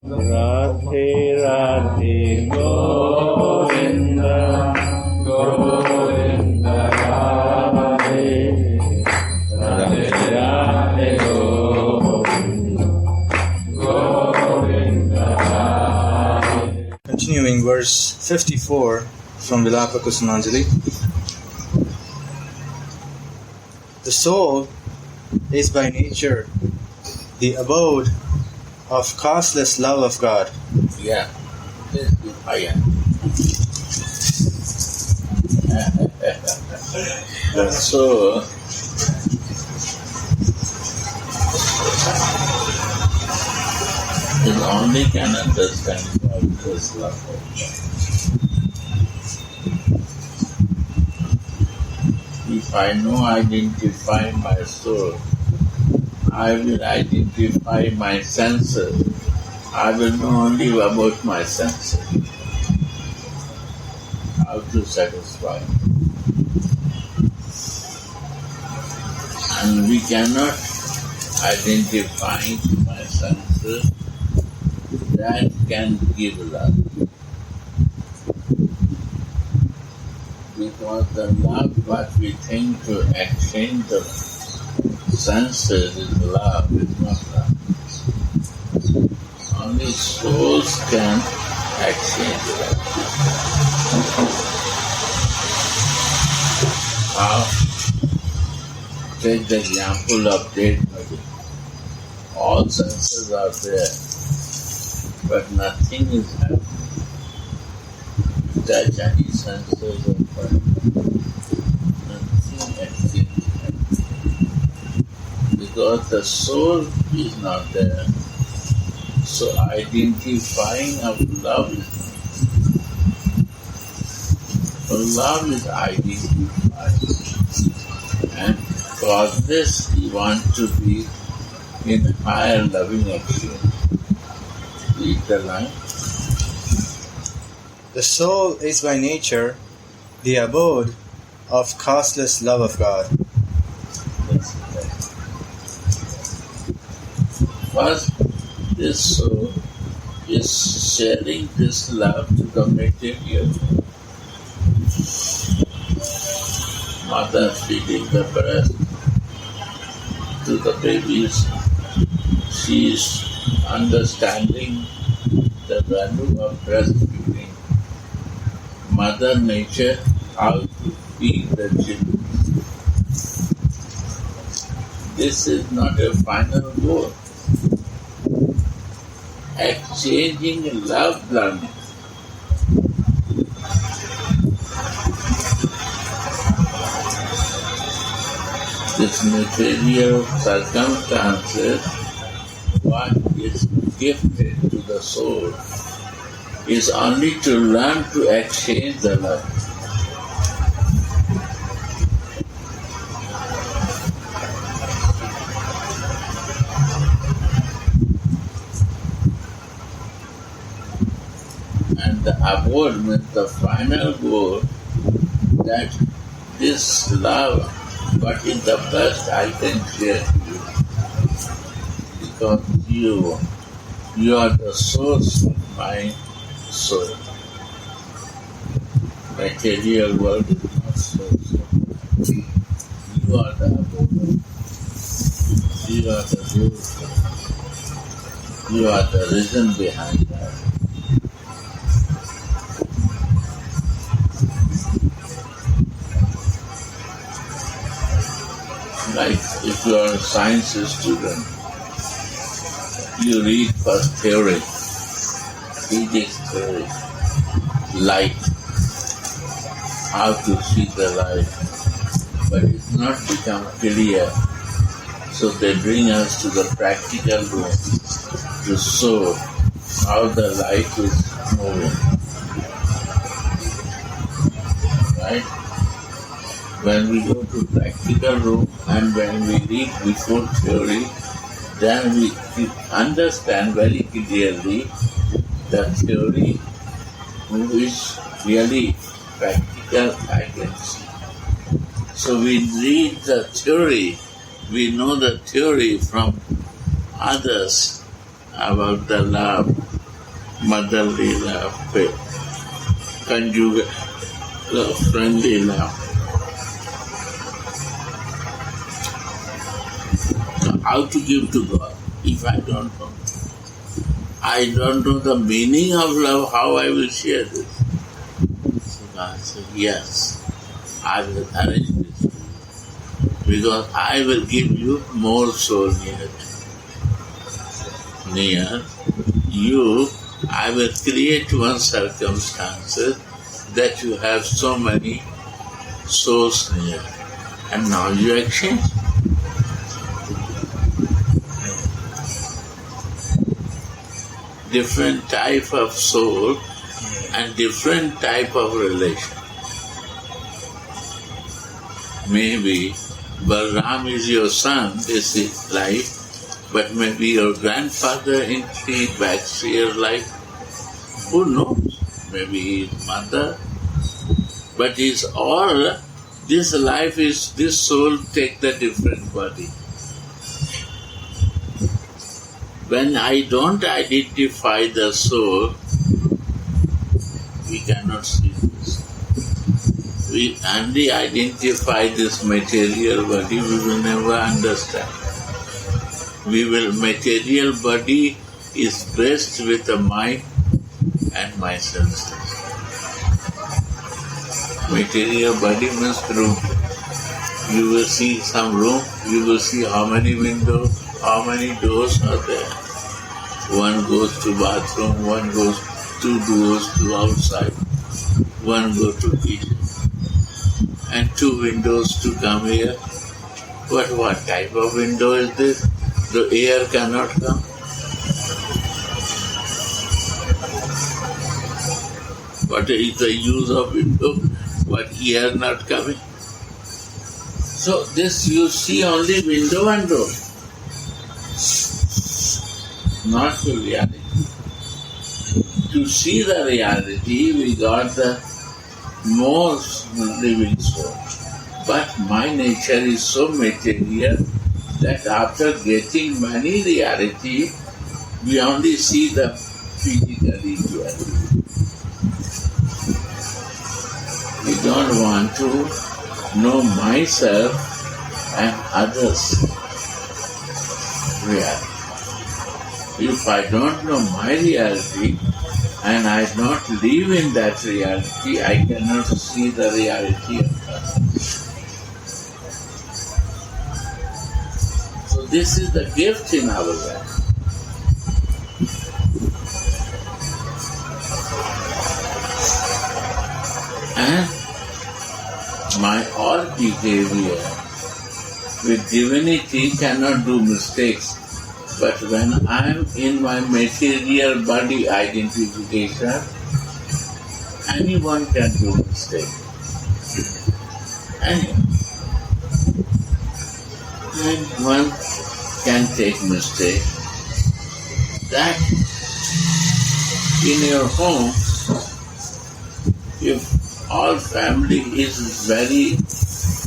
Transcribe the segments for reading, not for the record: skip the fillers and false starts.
Radhe Radhe Govinda Govinda Radhe Radhe Radhe Govinda Govinda Radhe. Continuing verse 54 from Vilapa Kusumanjali. The soul is by nature the abode of causeless love of God. Yeah. So, it only can understand causeless love of God. If I identify my soul, I will identify my senses. I will know only about my senses. How to satisfy. And we cannot identify my senses that can give love. Because the love what we think to exchange the senses is love, is not love. Only souls can exchange love. How? Take the example of dead body. All senses are there, but nothing is happening. Touch any senses of body. Nothing exchanges. Because the soul is not there. So identifying of love is not. Love is identified. And for this we want to be in higher loving action. Read the line. The soul is by nature the abode of causeless love of God. First, this soul is sharing this love to the material. Mother feeding the breast to the babies. She is understanding the value of breastfeeding. Mother Nature, how to feed the children. This is not a final goal. Exchanging love learning. This material circumstances, what is gifted to the soul, is only to learn to exchange the love. And the abode means the final goal, that this love, what is the best I can share to you. Because you are the source of my soul. Material world is not source of my soul. You are the abode. You are the root. You are the reason behind that. Like if you are a science student, you read first theory, physics theory, light, how to see the light, but it's not become clear. So they bring us to the practical room to show how the light is moving. Right? When we go to practical room and when we read before theory, then we understand very clearly the theory which really practical I can see. So we read the theory, we know the theory from others, about the love, motherly love, conjugal love, friendly love. So how to give to God if I don't know? I don't know the meaning of love, how I will share this? So God said, yes, I will arrange this for you, because I will give you more soul near you. I will create one circumstances that you have so many souls near, and now you exchange. Different type of soul and different type of relation. Maybe Balram is your son, this is life, but maybe your grandfather in 3 backseer life. Who knows? Maybe his mother. But it's all, this life is, this soul take the different body. When I don't identify the soul, we cannot see this. We only identify this material body, we will never understand. Material body is blessed with the mind and my senses. Material body means room. You will see some room, you will see how many windows, how many doors are there. One goes to bathroom, one goes 2 doors to outside, one goes to kitchen, and 2 windows to come here. But what type of window is this? The air cannot come. What is the use of window? But air not coming. So this you see only window and door, not the reality. To see the reality, we got the most living soul. But my nature is so material that after getting many reality, we only see the physical reality. We don't want to know myself and others' reality. If I don't know my reality and I don't live in that reality, I cannot see the reality of others. So this is the gift in our life. And my all behavior with divinity cannot do mistakes. But when I am in my material body identification, anyone can do mistake. Anyone can take mistake. That in your home, if all family is very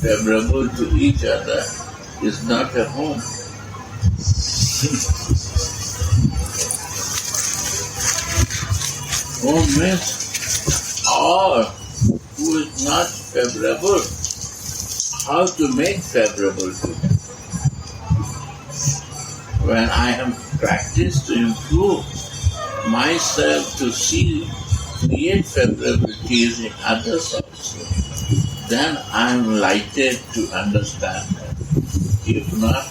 favorable to each other, is not a home. Home means all who is not favorable, how to make favorable to them. When I am practiced to improve myself to see, create favorabilities in others also, then I am lighted to understand them. If not,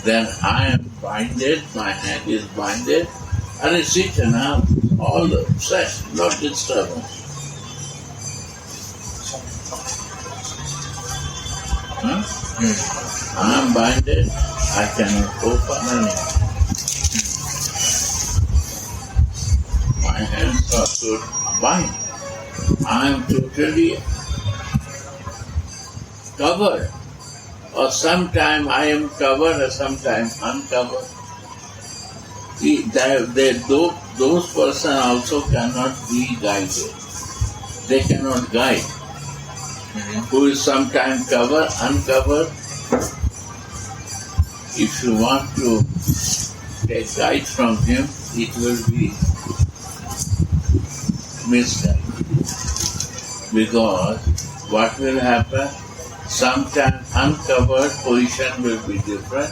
then I am binded, my hand is binded, and it's sitting out, all the sex, not disturbance. I am binded, I cannot open anything. My hands are so bind. I am totally covered. Or sometime I am covered or sometime uncovered. Those persons also cannot be guided. They cannot guide. Who is sometimes covered, uncovered. If you want to take guide from him, it will be misguided. Because what will happen? Sometimes uncovered position will be different,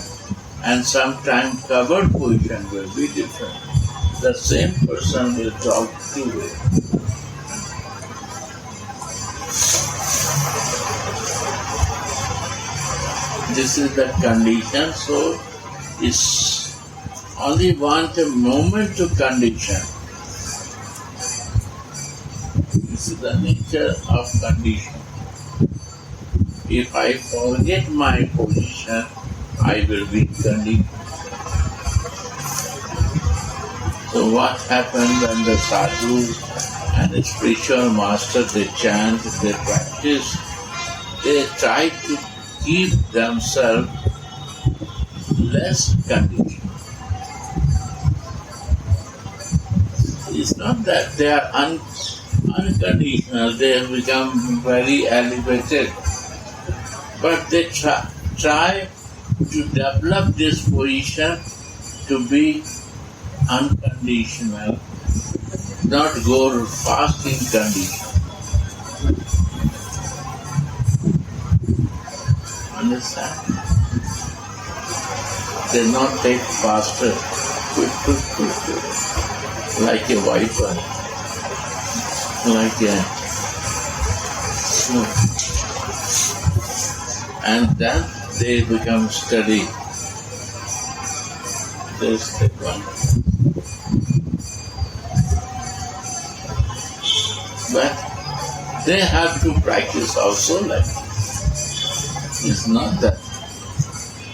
and sometimes covered position will be different. The same person will talk two ways. This is the condition, so it's only want a moment to condition. This is the nature of condition. If I forget my position, I will be conditioned. So what happened when the sadhus and the spiritual masters, they chant, they practice, they try to keep themselves less conditioned. It's not that they are unconditional, they have become very elevated, but they try to develop this position to be unconditional, not go fast in condition. Understand? They not take faster, quick, like a viper, like a slow. And then they become steady. They step on. But they have to practice also like this. It's not that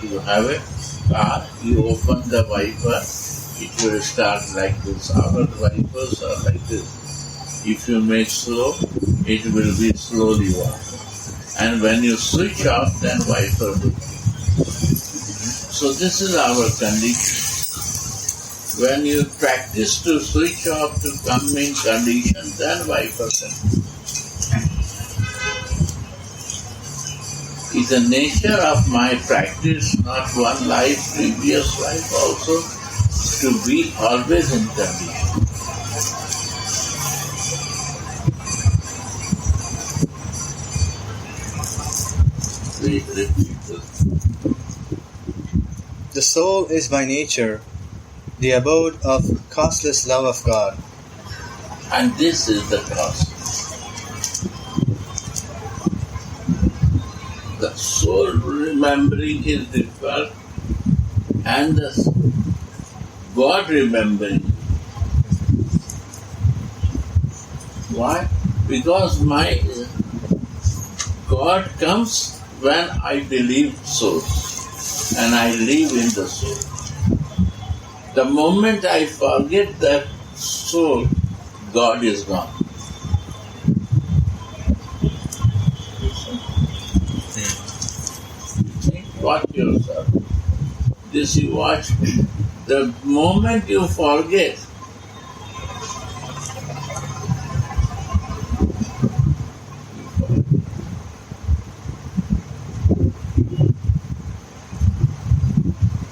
you have a car, you open the wiper, it will start like this. Our wipers are like this. If you make slow, it will be slowly working. And when you switch off, then wiper will. So this is our condition. When you practice to switch off to come in condition, then wiper can. It's the nature of my practice, not one life, previous life also, to be always in condition. The soul is by nature the abode of causeless love of God. And this is the cause. The soul remembering is different and the God remembering. Why? Because my God comes when I believe soul and I live in the soul. The moment I forget that soul, God is gone. Watch yourself. This you watch. The moment you forget,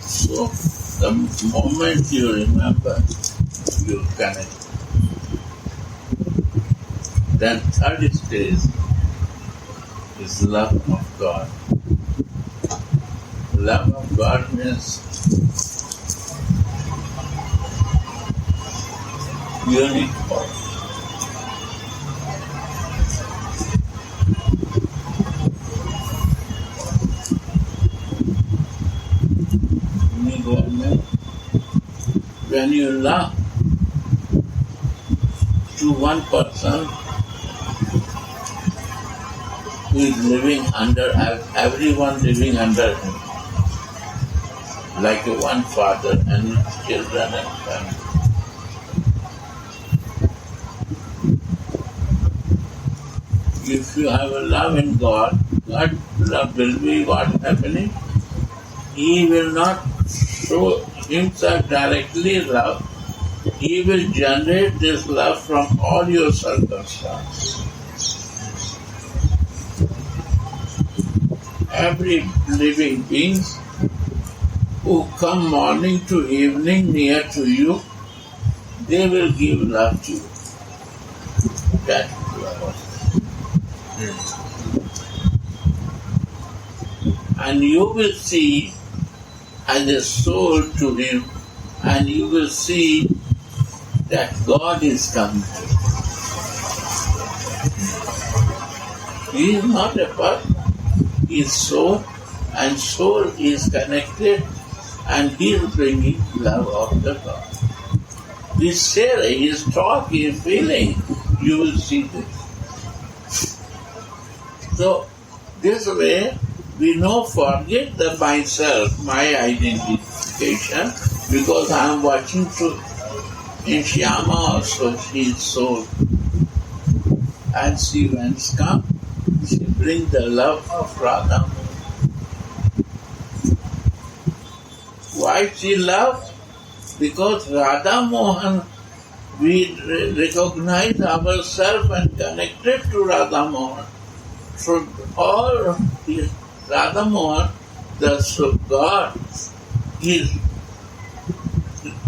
so the moment you remember, you connect. Then third stage is love of God. Love of God means unique power. When you love to one person who is living under, everyone living under him, like one father and his children and family. If you have a love in God, God love will be what happening? He will not show himself directly love. He will generate this love from all your circumstances. Every living being who come morning to evening near to you, they will give love to you. That love. And you will see as a soul to him, and you will see that God is coming. He is not a person, he is soul, and soul is connected, and he is bringing love of the God. His sharing, his talk, his feeling, you will see this. So, this way, we no forget the myself, my identification, because I am watching through. In Shyama also, she is soul. And she, when she comes, she brings the love of Radha. Why she loves? Because Radha Mohan, we recognize ourselves and connected to Radha Mohan. So all is Radha Mohan, the God, is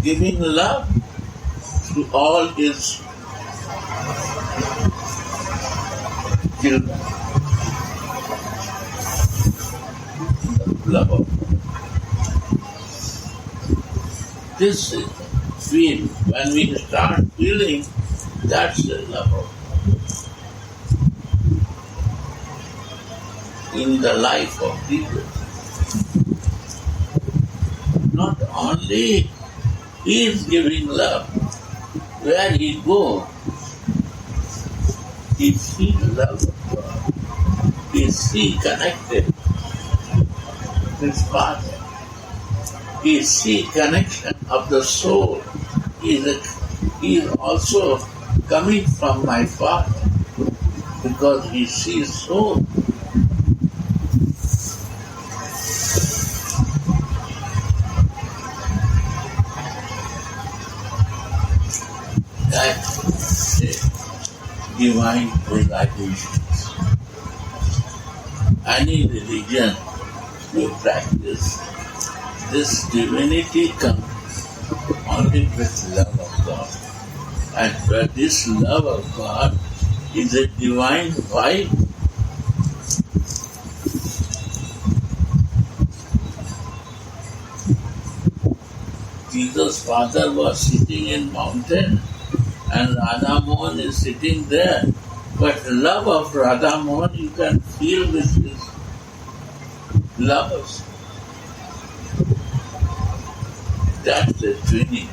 giving love to all his children. Love of God. This is feel. When we start feeling, that's the love of God. In the life of people. Not only he is giving love, where he goes, he sees love of God. He sees connected with his Father. He sees connection of the soul. He is also coming from my Father because he sees soul. That divine realization. Any religion you practice, this divinity comes only with love of God. And where this love of God is a divine vibe. Jesus' father was sitting in mountain and Radha Mohan is sitting there. But love of Radha Mohan you can feel with his lovers. That's the twinning.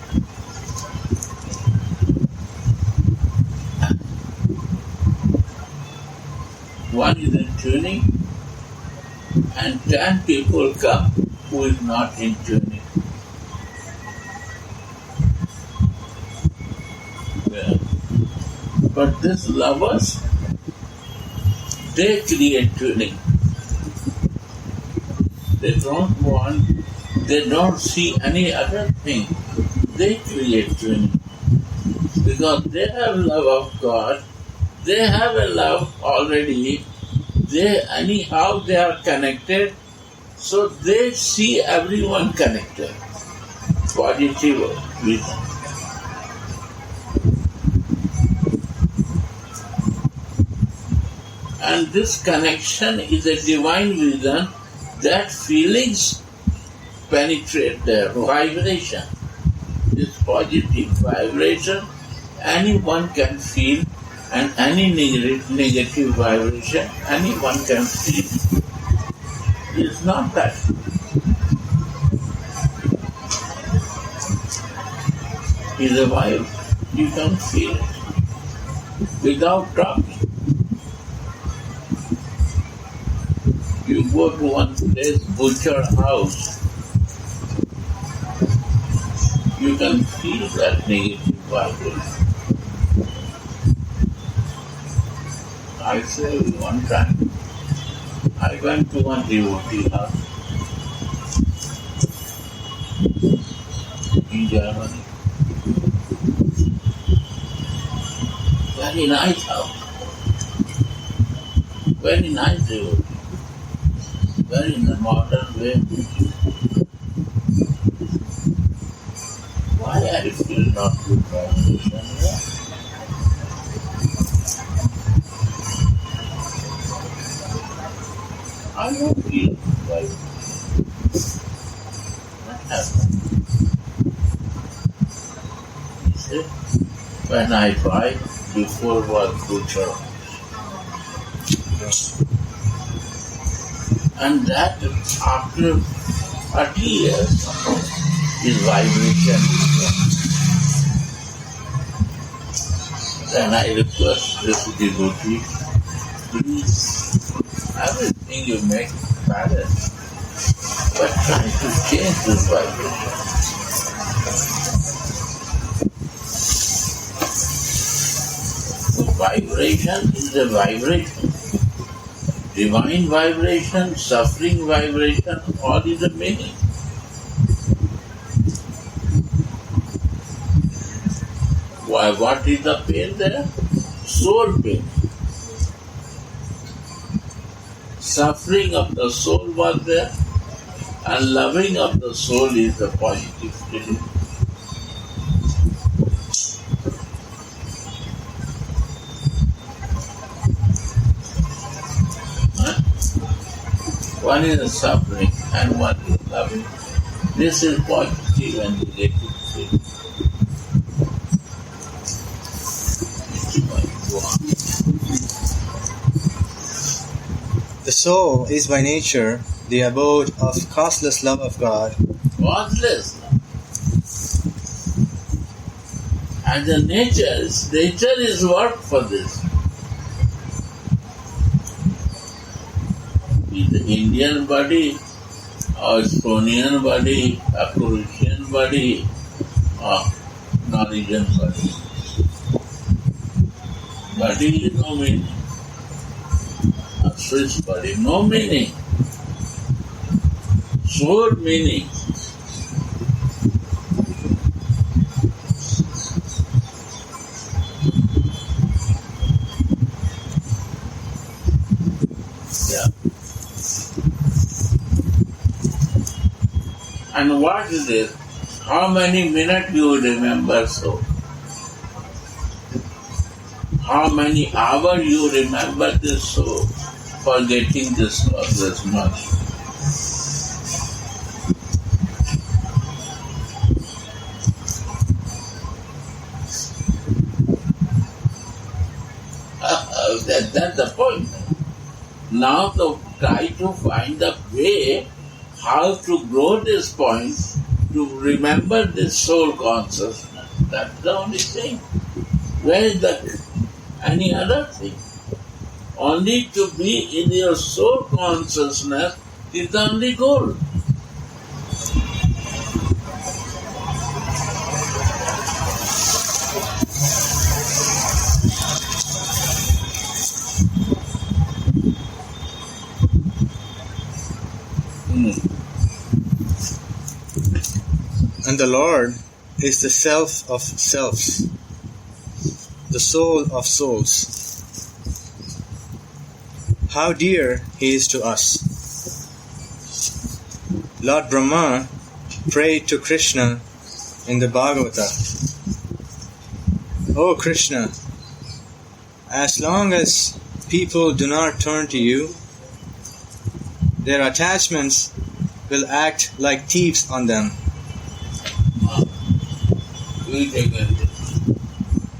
One is in tuning and 10 people come who is not in tuning. But these lovers, they create tuning. They don't see any other thing. They create tuning. Because they have love of God, they have a love already, they are connected, so they see everyone connected. Positive vision. And this connection is a divine vision that feelings penetrate their vibration. This positive vibration anyone can feel, and any negative vibration anyone can feel. It's not that. It's a vibe. You can feel it without talking. You go to one place, butcher house, you can feel that negative vibration. I say one time, I went to one devotee house in Germany. Very nice house. Very nice devotee. Very in a modern way. Why I feel not good vibration here? I don't feel good vibration. What happened? He said, when I tried, before was good service. And that after 30 years, his vibration is gone. Then I request this devotee, please, everything you make balance, but try to change this vibration. So vibration is a vibration. Divine vibration, suffering vibration, all is a meaning. Why? What is the pain there? Soul pain. Suffering of the soul was there, and loving of the soul is the positive feeling. One is suffering and one is loving. This is positive and negative feeling. The soul is by nature the abode of causeless love of God. Causeless. And the nature is work for this. The Indian body, or Estonian body, a Croatian body, or Norwegian body. Body is no meaning. A Swiss body, no meaning. Soul meaning. And what is it? How many minutes you remember so? How many hours you remember this so? Forgetting this much. That's the point. Now try to find a way how to grow this point to remember this soul consciousness. That's the only thing. Where is any other thing? Only to be in your soul consciousness is the only goal. And the Lord is the self of selves, the soul of souls. How dear He is to us. Lord Brahma prayed to Krishna in the Bhagavata, "O Krishna, as long as people do not turn to you, their attachments will act like thieves on them.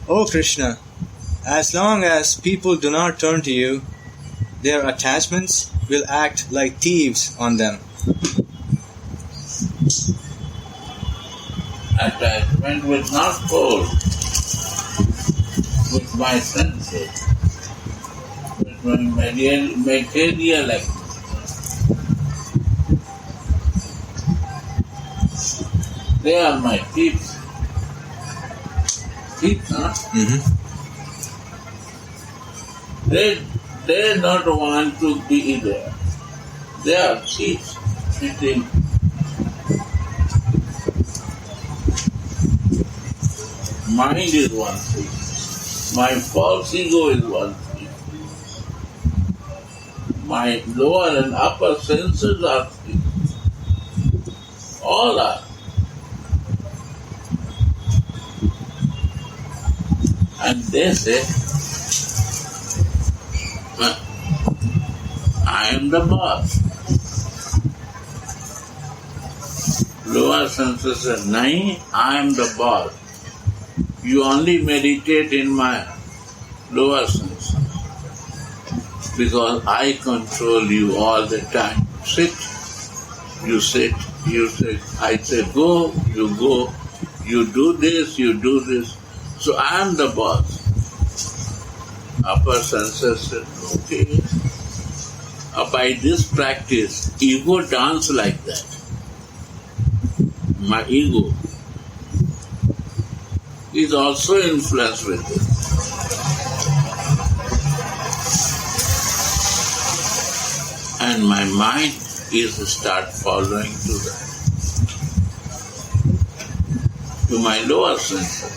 O Krishna, as long as people do not turn to you, their attachments will act like thieves on them." Attachment will not hold with my senses, with my material activity. They are my thieves. Thieves, huh? They not want to be there. They are thieves sitting. Mind is one thief. My false ego is one thief. My lower and upper senses are thieves. All are. And they say, I am the boss. Lower senses say, nahi, I am the boss. You only meditate in my lower senses because I control you all the time. Sit, you sit, you sit. I say go, you do this, you do this. So I am the boss. Upper senses said, okay. By this practice, ego dance like that. My ego is also influenced with it. And my mind is start following to that, to my lower senses.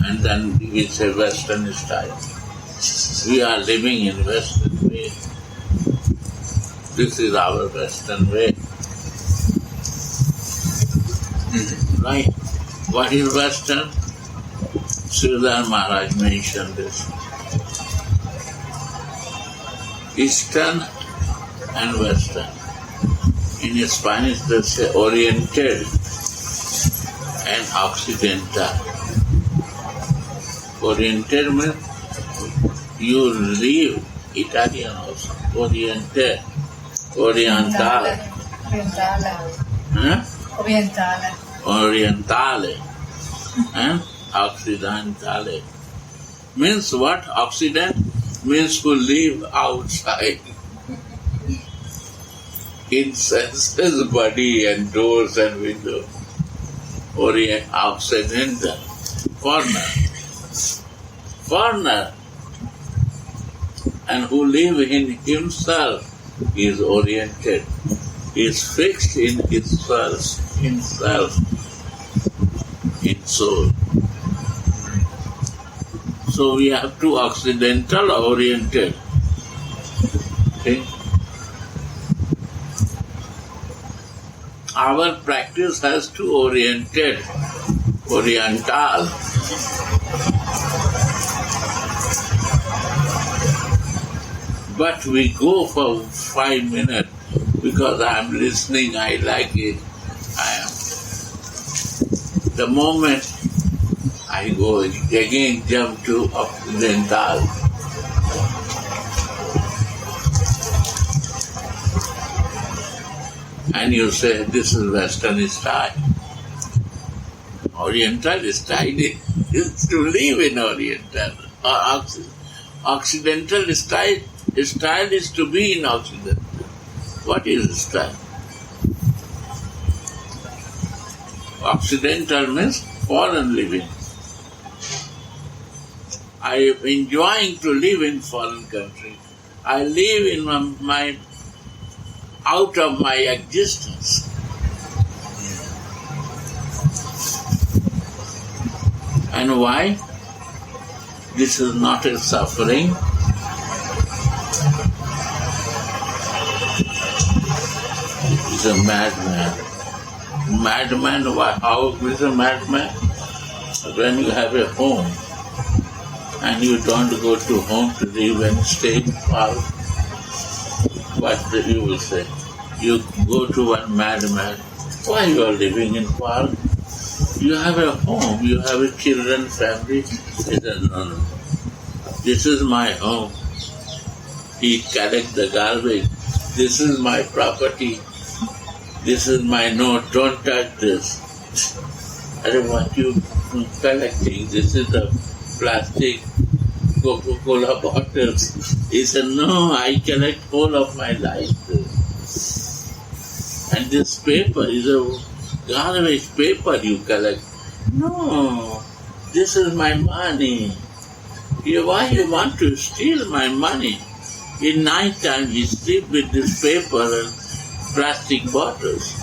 And then we say Western style. We are living in Western way. This is our Western way. Right? What is Western? Sridhar Maharaj mentioned this. Eastern and Western. In Spanish they say Oriental and Occidental. Oriental means you live, Italian also, Oriental, Orientale. Huh? Orientale and Occidentale. Means what? Occident means to live outside. In senses, body and doors and windows. Occidental. Foreigner. And who live in himself is oriented. Is fixed in himself, in soul. So we have to Occidental oriented. Okay? Our practice has to oriental. But we go for 5 minutes because I am listening, I like it. The moment I go again jump to Occidental. And you say this is Western style. Oriental style is to live in Oriental. Occidental style is to be in Occidental. What is style? Occidental means foreign living. I am enjoying to live in foreign country. I live in my out of my existence. And why? This is not a suffering. It's a madman. Madman, how is a madman? When you have a home and you don't go to home to live and stay in park, what you will say? You go to one madman. Why you are living in park? You have a home, you have a children, family. He said, no. This is my home. He collects the garbage. This is my property. This is my note. Don't touch this. I don't want you collecting. This is the plastic Coca-Cola bottles. He said, no, I collect whole of my life. And this paper is a garbage paper you collect. No, this is my money. Why you want to steal my money? In night time we sleep with this paper and plastic bottles.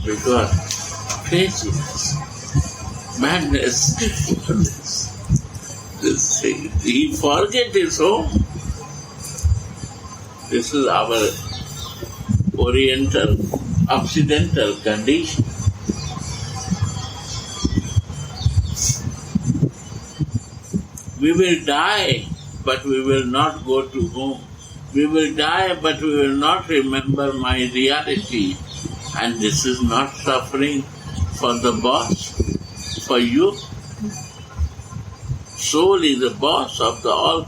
Because craziness, madness, this thing. He forget his home. This is our Oriental, Occidental condition. We will die, but we will not go to home. We will die, but we will not remember my reality. And this is not suffering for the boss, for you. Soul is the boss of the all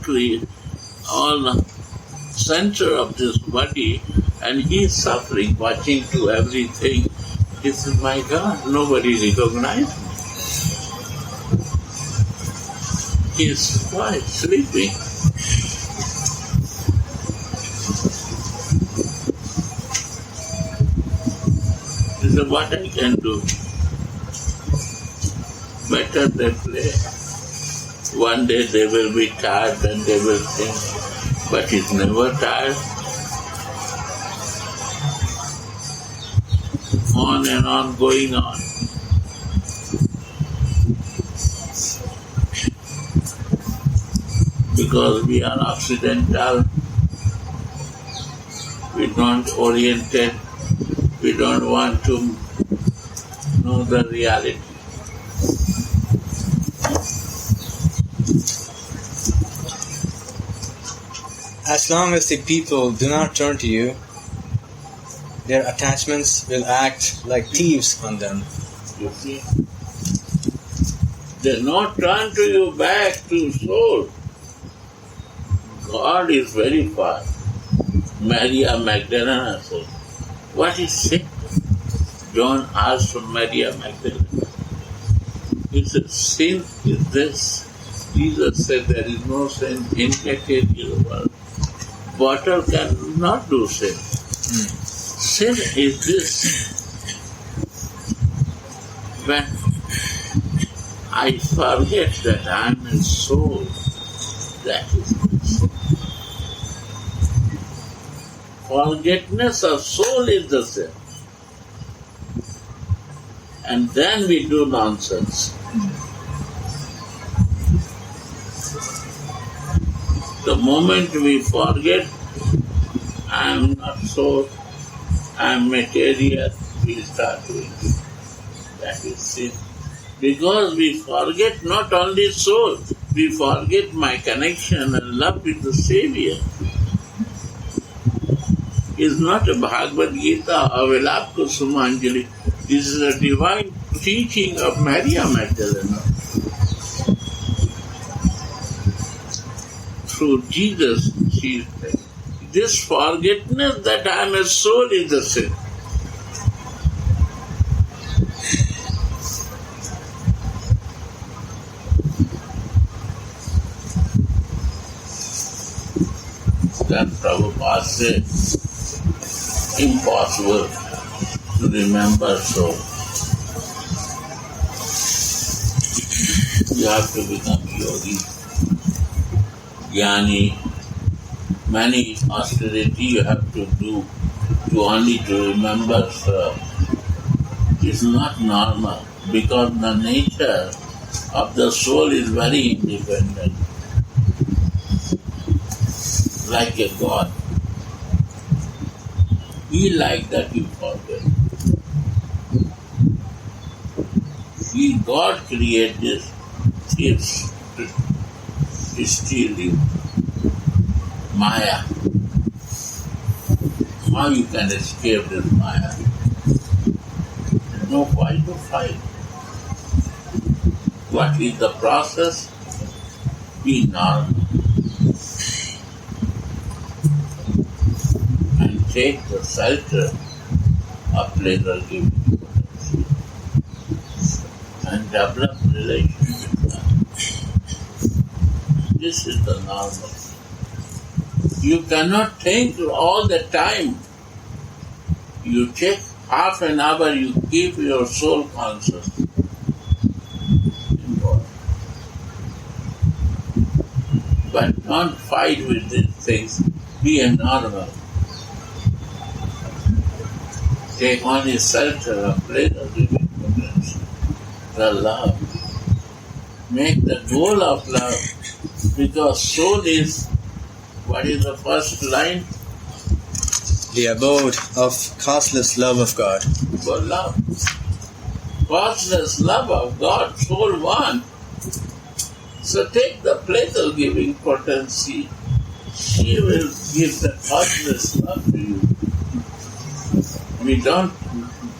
center of this body, and he is suffering, watching to everything. This is my God, nobody recognizes me. He is quiet, sleeping. This is what I can do. Better they play. One day they will be tired and they will think, but he's never tired. On and on, going on. Because we are Occidental, we don't oriented, we don't want to know the reality. As long as the people do not turn to you, their attachments will act like thieves on them. You see? They not turn to you back to soul. God is very far. Maria Magdalena said, what is sin? John asked from Maria Magdalena. He said, sin is this. Jesus said there is no sin in the world. Water cannot do sin. Sin is this. When I forget that I am a soul, that is sin. Forgetfulness of soul is the sin. And then we do nonsense. The moment we forget, I am not soul, I am material, we start doing it. That is sin. Because we forget not only soul, we forget my connection and love with the Savior. It's not a Bhagavad Gita or Vilapa Kusumanjali. This is a divine teaching of Maria Magdalena. Through Jesus, she said, this forgetfulness that I am a soul is a sin. Then Prabhupada said, impossible to remember soul. You have to become yogi, jnani. Many austerity you have to do to only to remember soul. It's not normal because the nature of the soul is very independent, like a God. He like that you forget. God created this thieves to steal you. Maya. How you can escape this Maya? There's no point to fight. What is the process? Be normal. And take the shelter of pleasure-giving potency and develop relationship with them. This is the normal. You cannot think all the time. You take half an hour, you keep your soul conscious. But don't fight with these things. Be a normal. Take only shelter of pleasure, giving potential. The love. Make the goal of love. Because soul is, what is the first line? the abode of causeless love of God. For love. Causeless love of God, soul one. So take the pleasure-giving potency. She will give the causeless love to you. We don't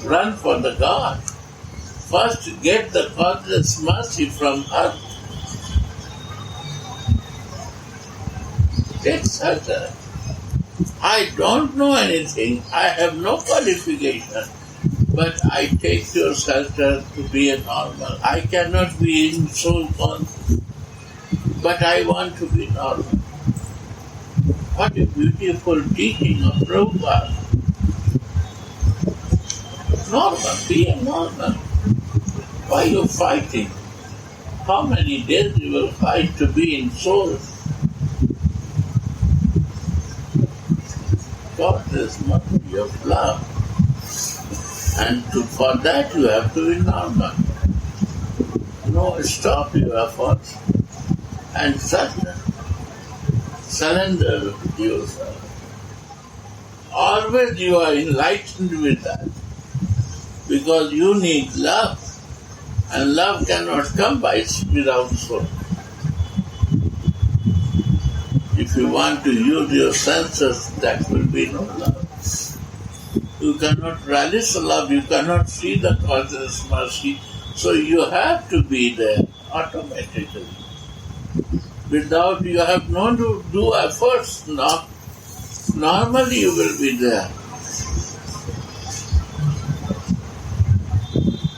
run for the God. First get the causeless mercy from her. Take shelter. I don't know anything. I have no qualification. But I take your shelter to be a normal. I cannot be in soul conscious. But I want to be normal. What a beautiful teaching of Prabhupada. Normal, be a normal. Why are you fighting? How many days you will fight to be in soul? God is mercy of love. And for that you have to be normal. No, stop your efforts and surrender yourself. Always you are enlightened with that. Because you need love. And love cannot come without soul. If you want to use your senses, that will be no love. You cannot relish love, you cannot see the causeless mercy, so you have to be there automatically. Without you have not to do efforts, normally you will be there.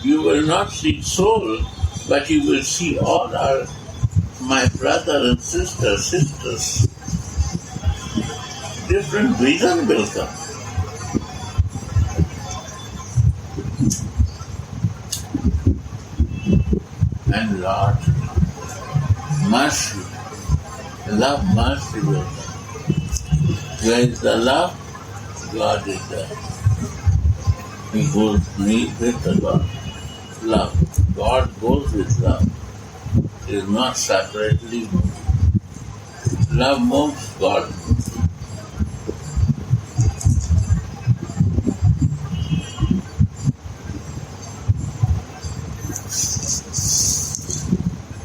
You will not see soul, but you will see all my brother and sisters. Different vision will come. And Lord, mercy, love, mercy will come. Where is the love? God is there. He goes with the God. Love. God goes with love. It is not separately moved. Love moves, God moves.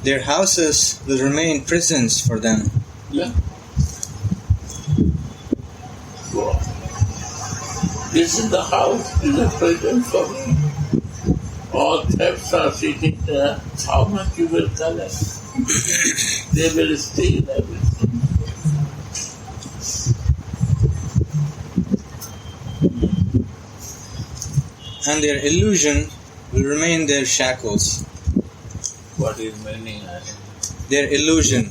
Their houses will remain prisons for them. Yeah. Go on. This is the house, is a prison for me. All thefts are sitting there. How much you will collect? They will steal everything. And their illusion will remain their shackles. What is meaning? Their illusion.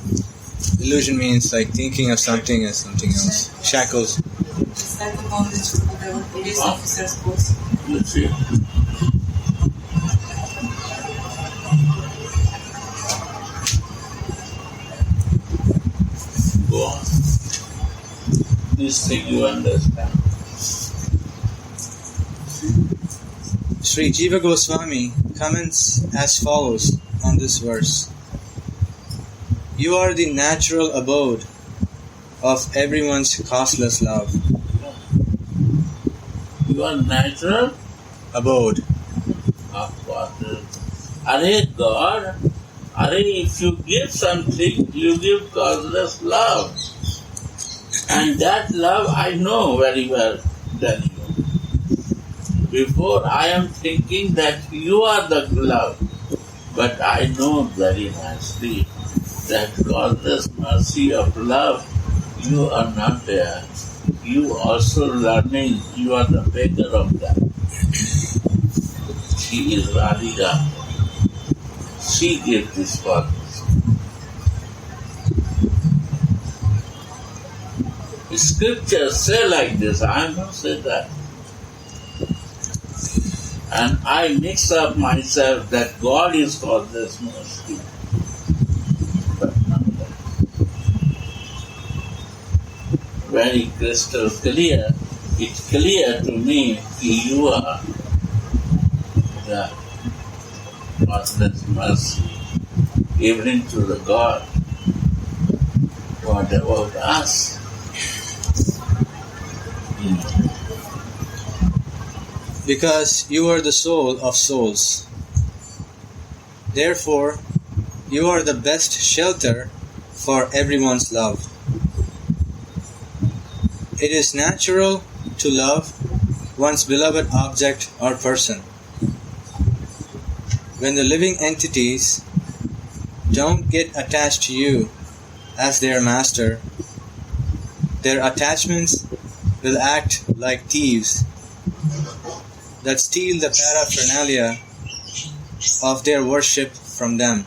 Illusion means like thinking of something as something else. Shackles. It's like the bondage for the police officers post. You see? Go on. This thing you understand. Sri Jiva Goswami comments as follows on this verse. You are the natural abode of everyone's causeless love. You are natural Abode. of causeless. Are God, if you give something, you give causeless love. And that love I know very well than you. Before I am thinking that you are the love, but I know very nicely that causeless mercy of love, you are not there. You also learning, you are the beggar of that. She is Radhika. She gives this causeless. Scriptures say like this, I am not say that. And I mix up myself that God is causeless mercy. But not that. Very crystal clear. It's clear to me you are the causeless mercy given to the God. What about us? because you are the soul of souls. Therefore, you are the best shelter for everyone's love. It is natural to love one's beloved object or person. When the living entities don't get attached to you as their master, their attachments will act like thieves that steal the paraphernalia of their worship from them,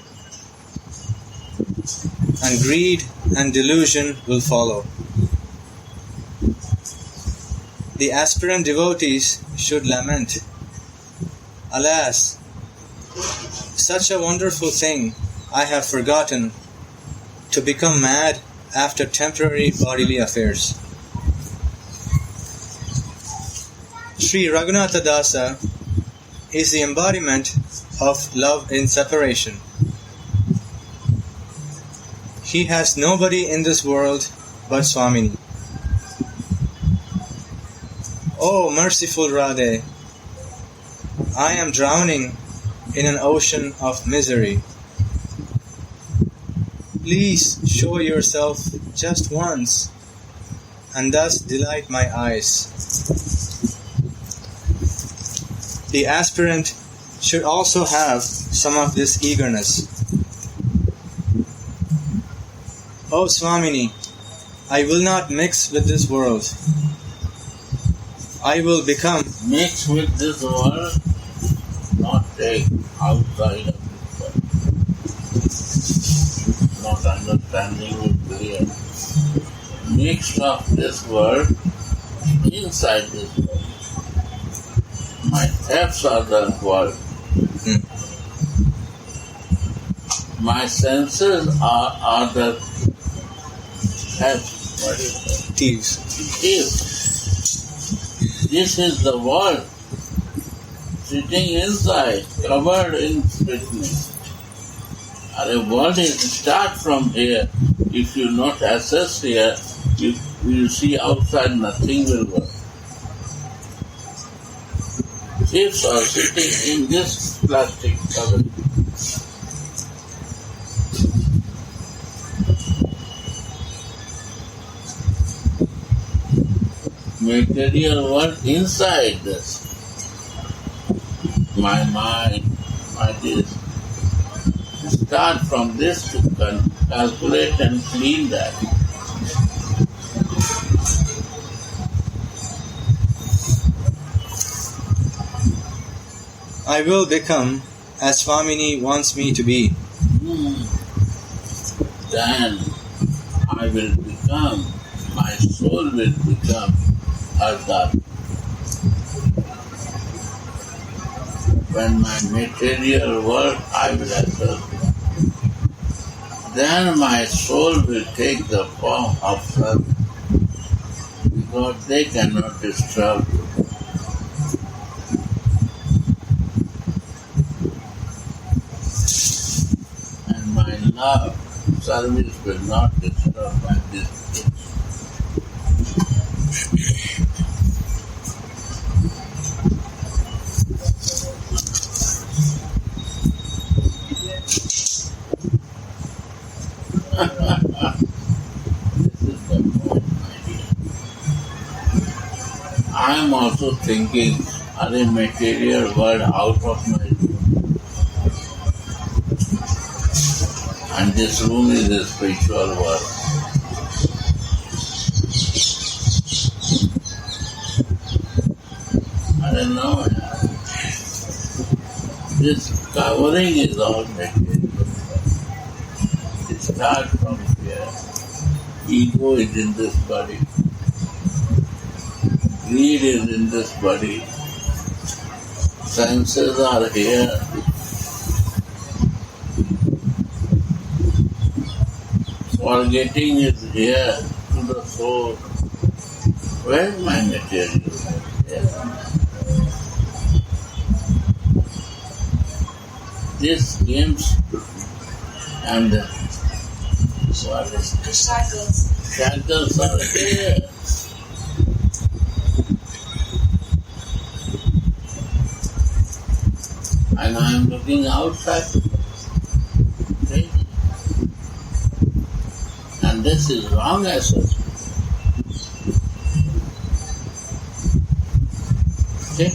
and greed and delusion will follow. The aspirant devotees should lament, "Alas, such a wonderful thing I have forgotten, to become mad after temporary bodily affairs." Sri Raghunatha Dasa is the embodiment of love in separation. He has nobody in this world but Swamini. Oh merciful Radhe, I am drowning in an ocean of misery. Please show yourself just once and thus delight my eyes. The aspirant should also have some of this eagerness. Oh Swamini, I will not mix with this world. I will become Mix with this world, not take outside of this world. Not understanding it clear. Mixed of this world, inside this world. My thefts are the world. My senses are the thefts. What is that? thieves. Thieves. This is the world sitting inside, covered in sweetness. The world is start from here. If you not assess here, you will see outside nothing will work. Thieves are sitting in this plastic cover. Material world inside this. My mind, my this. Start from this to calculate and clean that. I will become as Swamini wants me to be. Then I will become, my soul will become Ardat. When my material world I will assert, then my soul will take the form of servant, because they cannot disturb you. And my love, service will not disturb my discipline. This is the point, my dear. I am also thinking of a material world out of my room. And this room is a spiritual world. I don't know. This covering is all material. It starts from here. Ego is in this body. Greed is in this body. Senses are here. Forgetting is here to the soul. Where is my material? Here. These games and what is The shackles. shackles are here. and I am looking outside. Okay? And this is wrong assessment. Okay?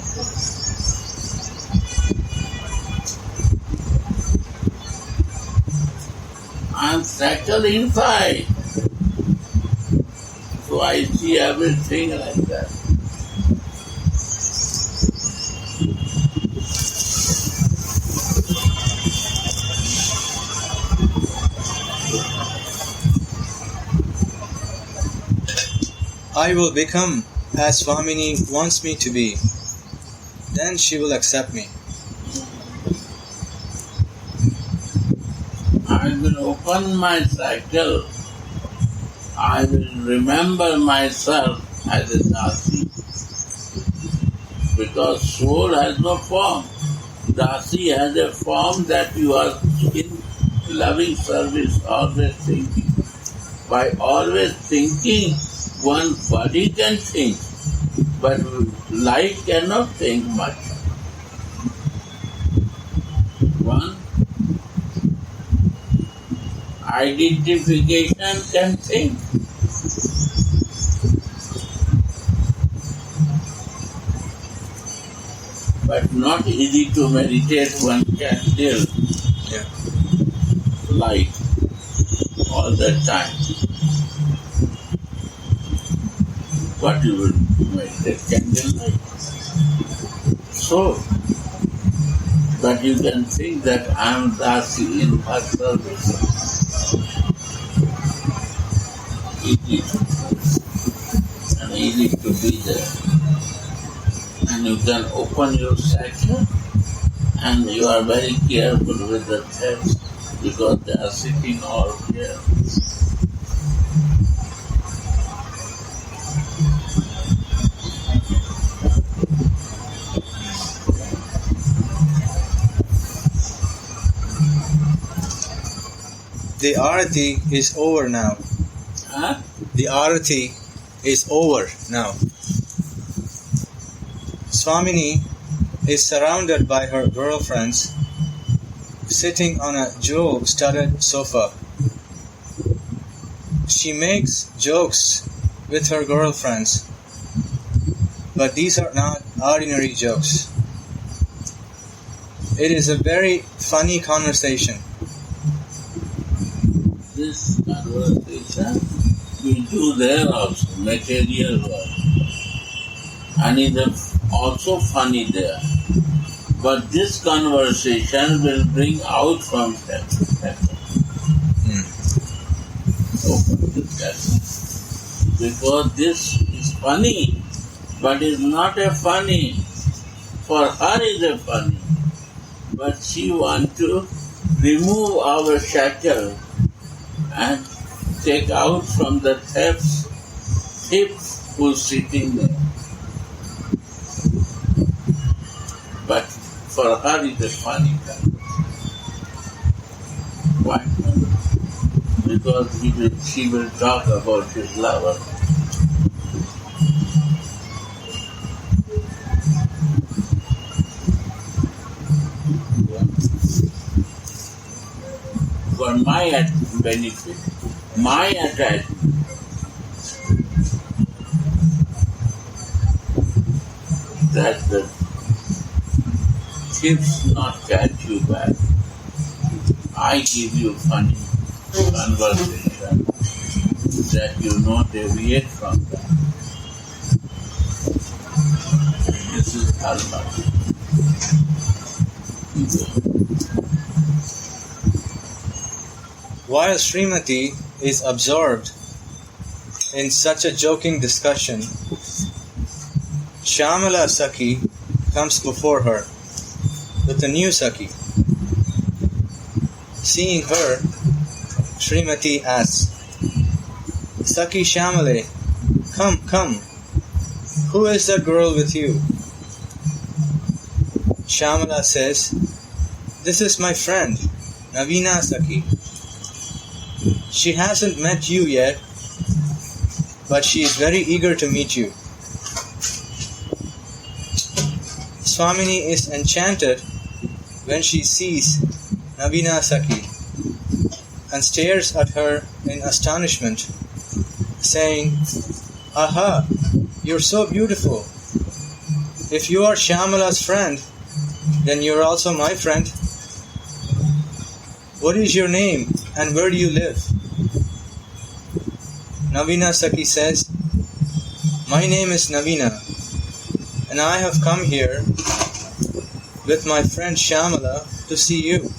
I am fractal inside. So I see everything like that. I will become as Swamini wants me to be. Then she will accept me. I will open my cycle. I will remember myself as a Dasi. Because soul has no form. Dasi has a form that you are in loving service, always thinking. By always thinking, one body can think, but light cannot think much. One identification can think. But not easy to meditate, one can still light all the time. What you will meditate? Candlelight. So, but you can think that I am Dasi in her service. Easy and easy to be there. And you can open your cycle and you are very careful with the threads because they are sitting all here. The Arati is over now. Huh? The Arati is over now. Swamini is surrounded by her girlfriends, sitting on a jewel-studded sofa. She makes jokes with her girlfriends, but these are not ordinary jokes. It is a very funny conversation. This conversation we do there also, material work. And it is also funny there. But this conversation will bring out from that. Open discussion. Because this is funny, but it's not a funny. For her is a funny. But she wants to remove our shackle and take out from the thief who's sitting there. But for her it's a funny kind. Why? Because she will talk about his lover. For my benefit, my attachment, that the thieves not catch you back. I give you funny conversation that you not deviate from that. This is karma. While Srimati is absorbed in such a joking discussion, Shyamala Sakhi comes before her with a new Sakhi. Seeing her, Srimati asks, Sakhi Shyamale, come, who is that girl with you? Shyamala says, this is my friend, Navina Sakhi. She hasn't met you yet, but she is very eager to meet you. Swamini is enchanted when she sees Navina Saki and stares at her in astonishment, saying, "Aha, you're so beautiful. If you are Shyamala's friend, then you're also my friend. What is your name and where do you live?" Navina Saki says, "My name is Navina, and I have come here with my friend Shyamala to see you.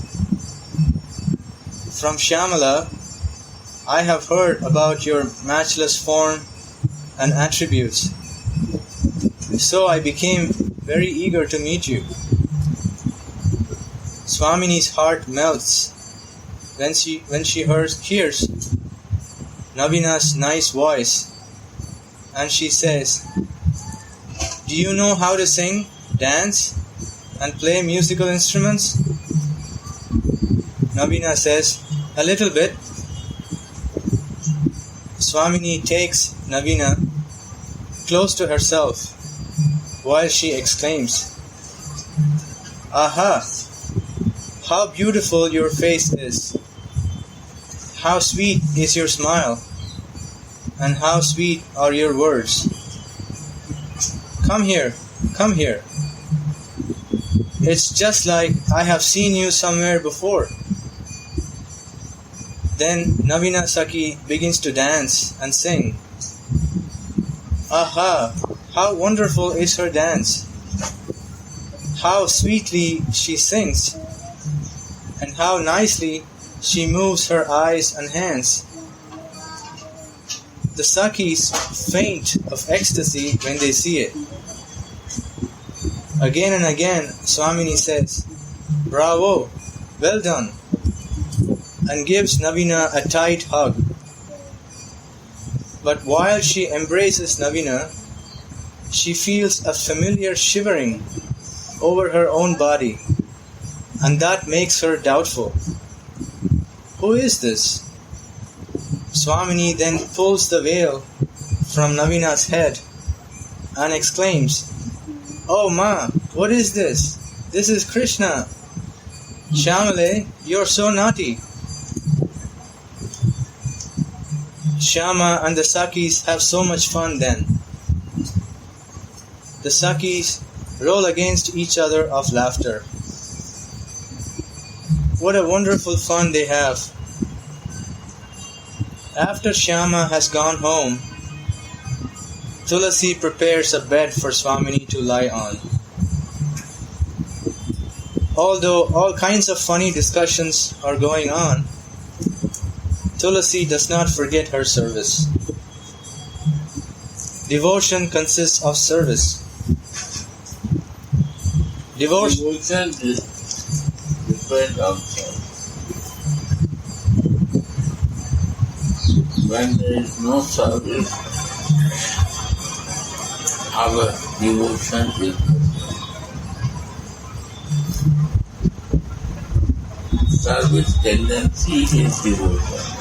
From Shyamala, I have heard about your matchless form and attributes, so I became very eager to meet you." Swamini's heart melts when she hears Navina's nice voice, and she says, "Do you know how to sing, dance, and play musical instruments?" Navina says, "A little bit." Swamini takes Navina close to herself while she exclaims, "Aha! How beautiful your face is! How sweet is your smile! And how sweet are your words! Come here, come here. It's just like I have seen you somewhere before." Then Navina Saki begins to dance and sing. Aha! How wonderful is her dance! How sweetly she sings! And how nicely she moves her eyes and hands. The Sakis faint of ecstasy when they see it. Again and again, Swamini says, "Bravo! Well done!" and gives Navina a tight hug. But while she embraces Navina, she feels a familiar shivering over her own body, and that makes her doubtful. Who is this? Swamini then pulls the veil from Navina's head and exclaims, "Oh ma, what is this? This is Krishna. Shyamale, you're so naughty." Shyama and the Sakis have so much fun then. The Sakis roll against each other of laughter. What a wonderful fun they have. After Shyama has gone home, Tulasi prepares a bed for Swamini to lie on. Although all kinds of funny discussions are going on, Tulasi does not forget her service. Devotion consists of service. Devotion is depend on service. When there is no service, our devotion is service tendency is devotion.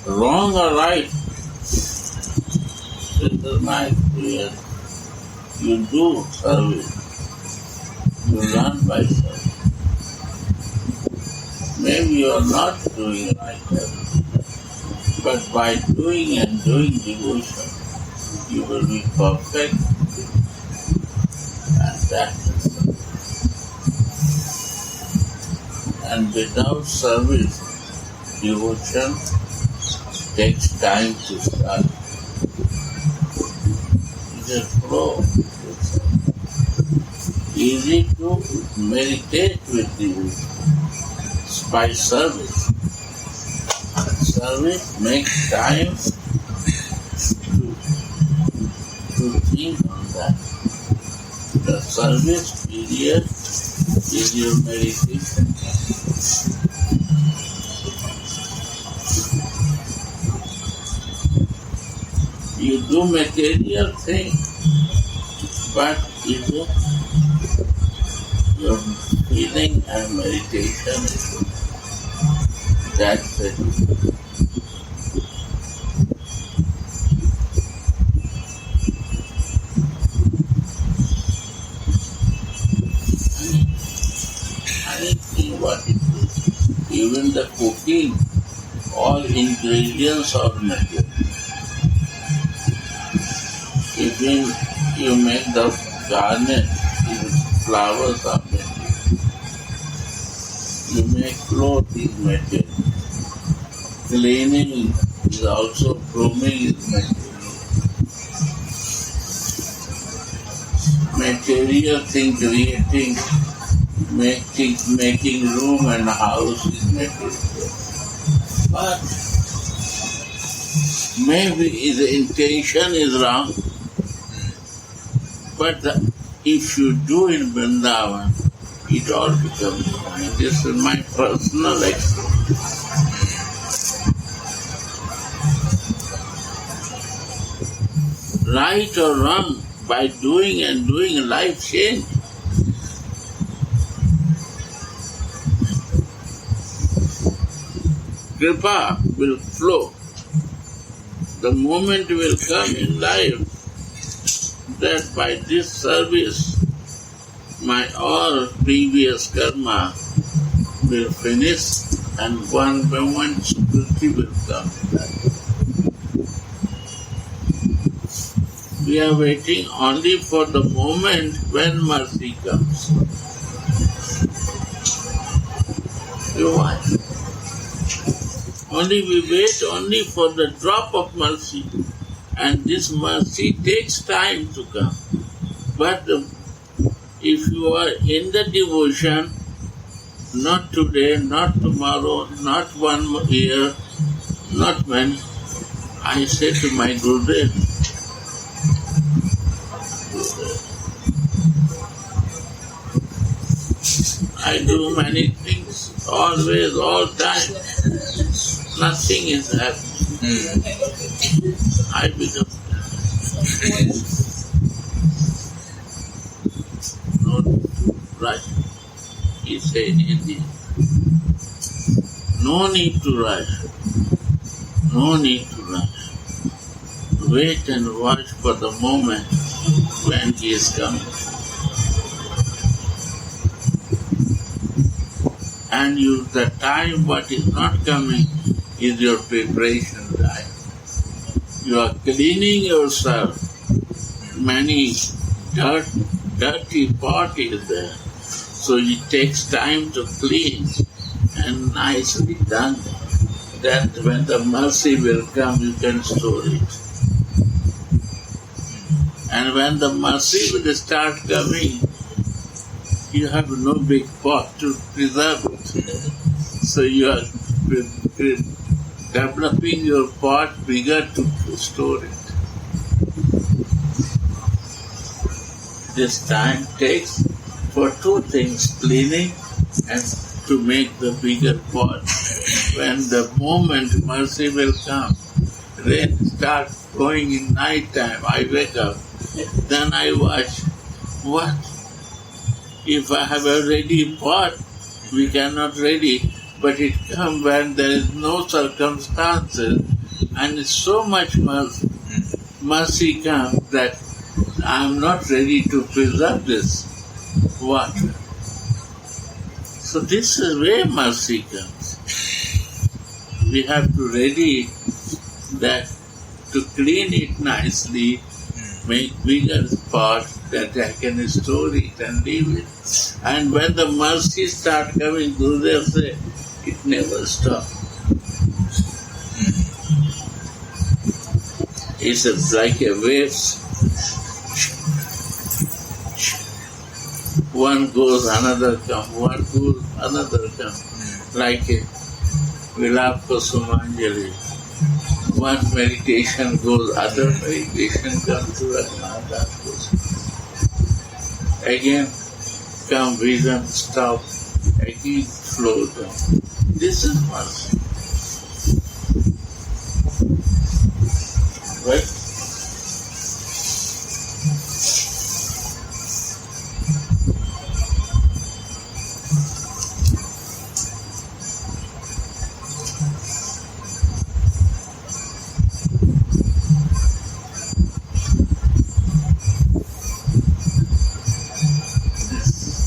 Wrong or right, this is my experience. You do service, you learn by service. Maybe you are not doing right service, but by doing and doing devotion, you will be perfect, and that is service. And without service, devotion takes time to start. It is flow. Easy to meditate with devotion by service. Service makes time to think on that. The service period is your meditation. You do material things, but your feeling and meditation is that's it. Even the cooking, all ingredients are material. Even you make the garnet, flowers are material. You make clothes is material. Cleaning is also grooming is material. Material thing creating, making room and house is material. But maybe the intention is wrong. But if you do in Vrindavan, it all becomes fine. This is my personal experience. Right or wrong, by doing and doing, life change. Kripa will flow. The moment will come in life that by this service, my all previous karma will finish and one moment Smriti will come in life. We are waiting only for the moment when mercy comes. You want? Only we wait only for the drop of mercy, and this mercy takes time to come. But if you are in the devotion, not today, not tomorrow, not 1 year, not when, I say to my Gurudev, I do many things, always, all time. Nothing is happening. I become no need to rush. He said in Hindi. No need to rush. No need to rush. Wait and watch for the moment when he is coming. And the time what is not coming is your preparation time. You are cleaning yourself. Many dirty pot is there. So it takes time to clean and nicely done. That when the mercy will come, you can store it. And when the mercy will start coming, you have no big pot to preserve it. So you are developing your pot bigger to store it. This time takes for two things, cleaning and to make the bigger pot. When the moment mercy will come, rain starts going in night time, I wake up, then I watch, what? If I have a ready pot, we cannot ready, but it comes when there is no circumstances, and it's so much mercy comes that I am not ready to preserve this water. So this is where mercy comes. We have to ready that to clean it nicely, make bigger pot that I can store it and leave it. And when the mercy start coming, Gurudev say, it never stops. It's like a wave. One goes, another comes. One goes, another comes. Like a Vilapa Kusumanjali. One meditation goes, other meditation comes to another goes. Again, come vision, stop, again flow down. This is mercy. Right?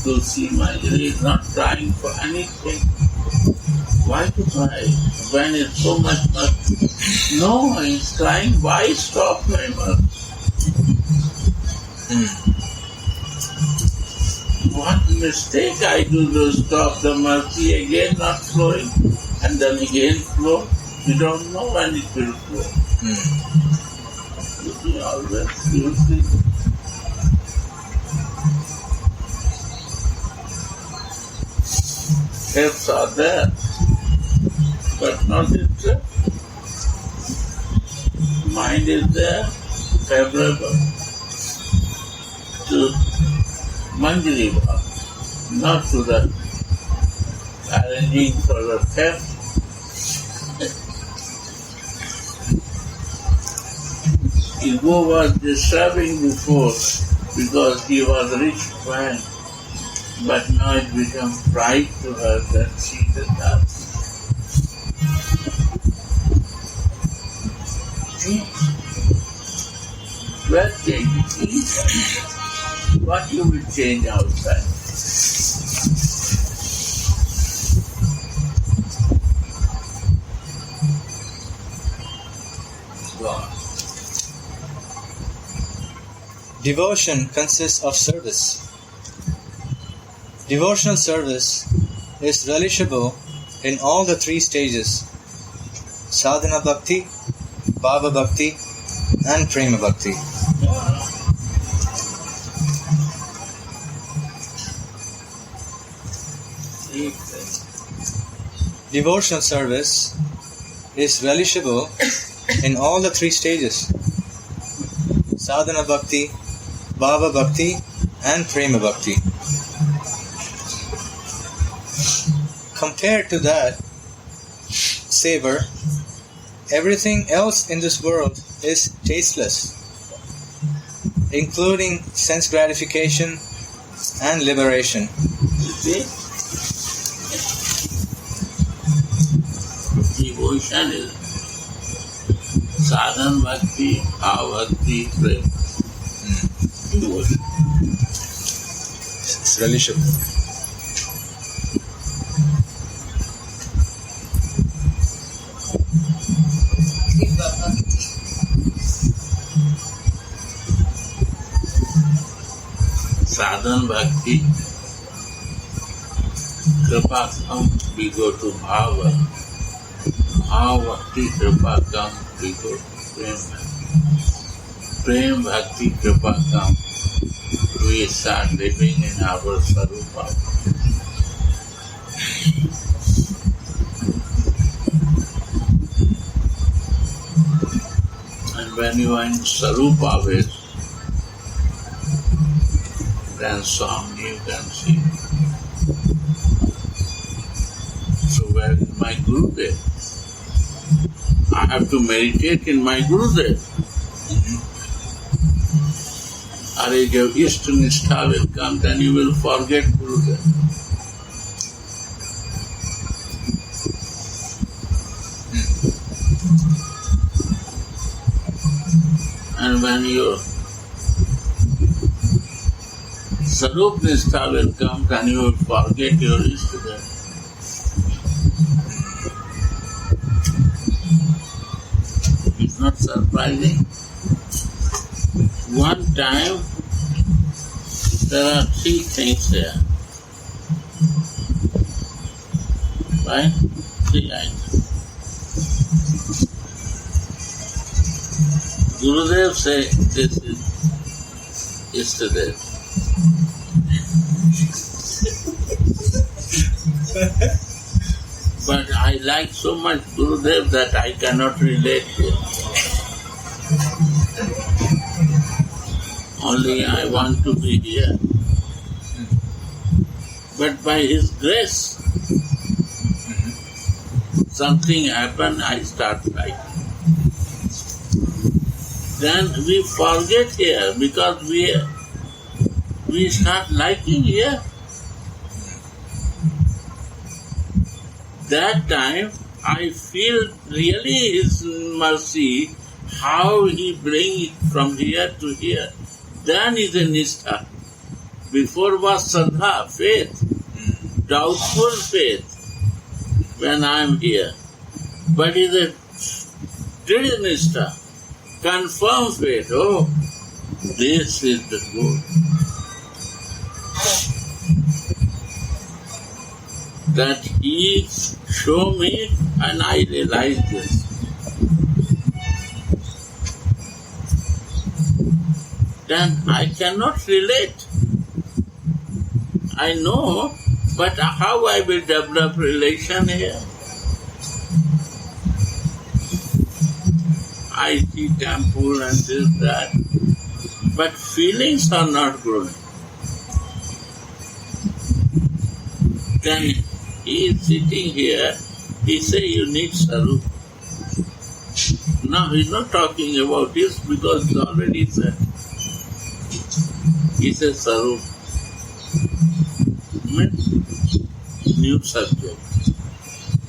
Kusumanjali is not trying for anything. Why to cry? When it's so much mercy. No, he's crying, why stop my mercy? What mistake I do to stop the mercy again not flowing and then again flow? We don't know when it will flow. You see, always you see. Steps are there, but not itself. Mind is there, favorable to Manjariva, not to the arranging for the theft. Ego was disturbing before because he was a rich man, but now it becomes pride to her that she does not. Where change inside? What you will change outside? God. Devotion consists of service. Devotional service is relishable in all the three stages: sadhana bhakti, bhava bhakti, and prema bhakti. Devotional service is relishable in all the three stages: sadhana bhakti, bhava bhakti, and prema bhakti. Compared to that savor, everything else in this world is tasteless, including sense gratification and liberation. Devotion is sadhana bhakti, bhava bhakti, prema. Devotion. It's relishable. Sadhana bhakti, kripakam, we go to bhava. Bhava bhakti, kripakam, we go to prema. Prema bhakti, kripakam, we start living in our sarupa. And when you are in sarupa with, then song you can sing. So where is my Gurudev? I have to meditate in my Gurudev. Or if your Ishthanistha will come, then you will forget Gurudev. And when your Sarup Nistha will come, then you will forget your Ishtadev. It's not surprising. One time, there are three things there. Right? Three items. Gurudev say this is Ishtadev. But I like so much Gurudev that I cannot relate to it. Only I want to be here. But by His grace, something happened, I start liking. Then we forget here because we start liking here. That time I feel really His mercy, how He brings it from here to here. Then is a Nistha. Before was Sadha, faith, doubtful faith. when I am here. But is a Tridhanista, confirmed faith. Oh, this is the good. That he show me and I realize this. Then I cannot relate. I know, but how I will develop relation here? I see temple and this, that, but feelings are not growing. Then he is sitting here, he say you need sarup. Now he's not talking about this because it's already said. He says sarup. New subject.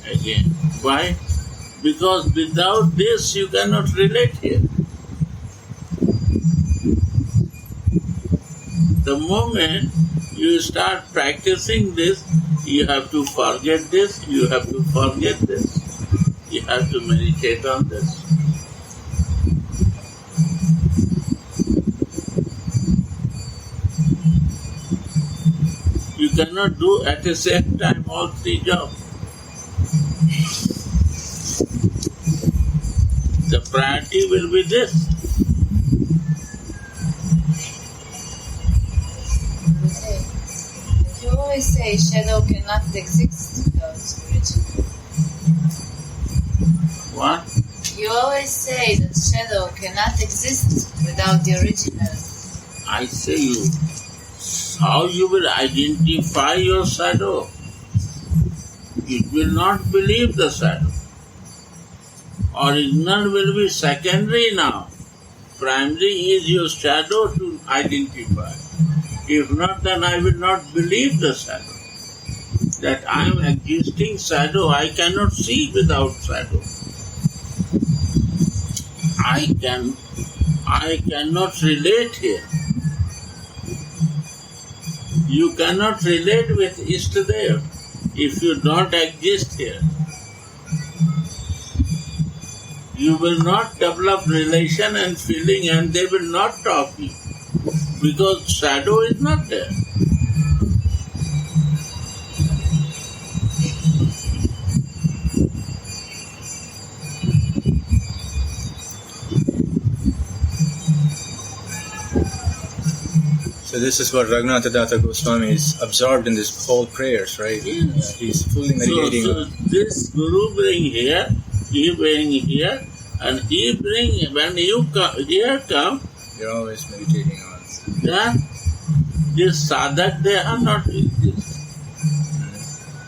Again. Why? Because without this you cannot relate here. The moment you start practicing this, you have to forget this, you have to forget this. You have to meditate on this. You cannot do at the same time all three jobs. The priority will be this. You always say shadow cannot exist without original. What? You always say that shadow cannot exist without the original. I say you, how you will identify your shadow? You will not believe the shadow. Original will be secondary now. Primary is your shadow to identify. If not, then I will not believe the shadow. That I am existing shadow, I cannot see without shadow. I cannot relate here. You cannot relate with Ishtadev if you don't exist here. You will not develop relation and feeling and they will not talk to you because shadow is not there. So this is what Raghunatha Goswami is absorbed in this whole prayers, right? Yes. He's fully meditating. So this Guru bring here, he bring here, and he bring, when you here come, You're always meditating on. then this sadhak, they are not exist.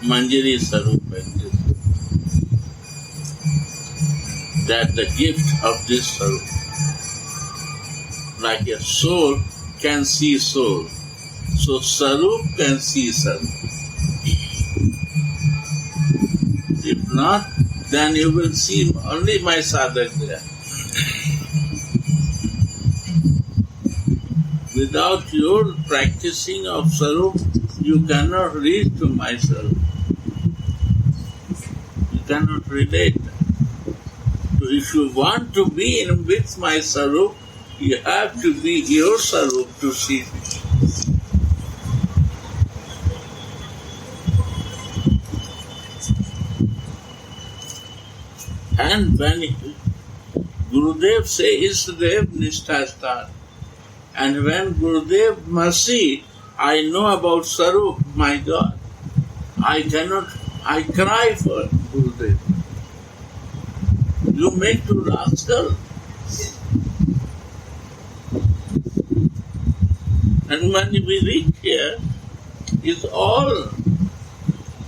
Manjari Sarup exists. That the gift of this Sarup. Like a soul can see soul. So Sarup can see Sarup. If not, then you will see only my sadhak there. Without your practicing of Sarup, you cannot reach to my Sarup. You cannot relate. So if you want to be in with my Sarup, you have to be your Sarup to see me. And when Gurudev says Ishtadev Nishtha start, and when Gurudev mercy, I know about Sarup, my God, I cry for Gurudev. You make to rascal. And when we reach here, it's all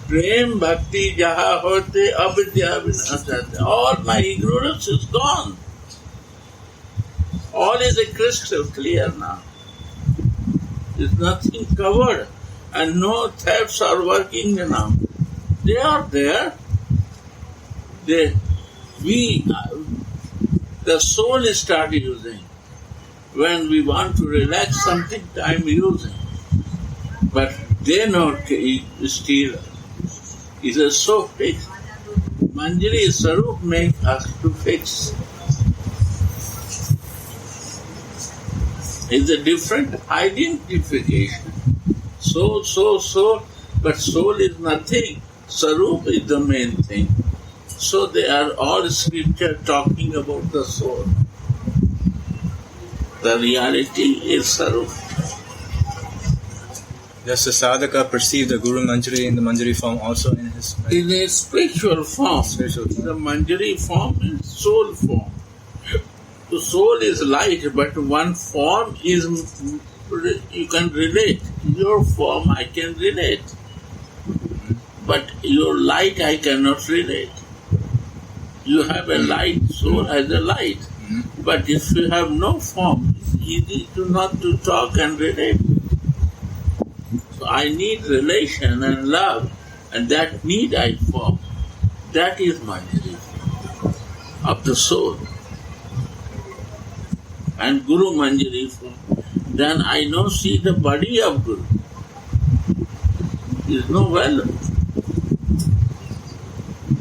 Prem Bhakti Jaha Hote Avidya Vinasate. All my ignorance is gone. All is a crystal clear now. There's nothing covered and no thefts are working now. They are there. The soul start using. When we want to relax something, I'm using. But they not steal. It is so fixed. Manjari Sarup makes us to fix. It's a different identification. Soul, but soul is nothing. Sarup is the main thing. So they are all scripture talking about the soul. The reality is Sarup. Does the sadhaka perceive the Guru Manjari in the Manjari form also in his mind? In a spiritual form. The Manjari form is soul form. The soul is light, but one form is, you can relate. Your form I can relate. But your light I cannot relate. You have a light, soul has a light. But if you have no form, it's easy not to talk and relate. So I need relation and love, and that need I form. That is Manjari of the soul. And Guru Manjari form. Then I now see the body of Guru. Is no value.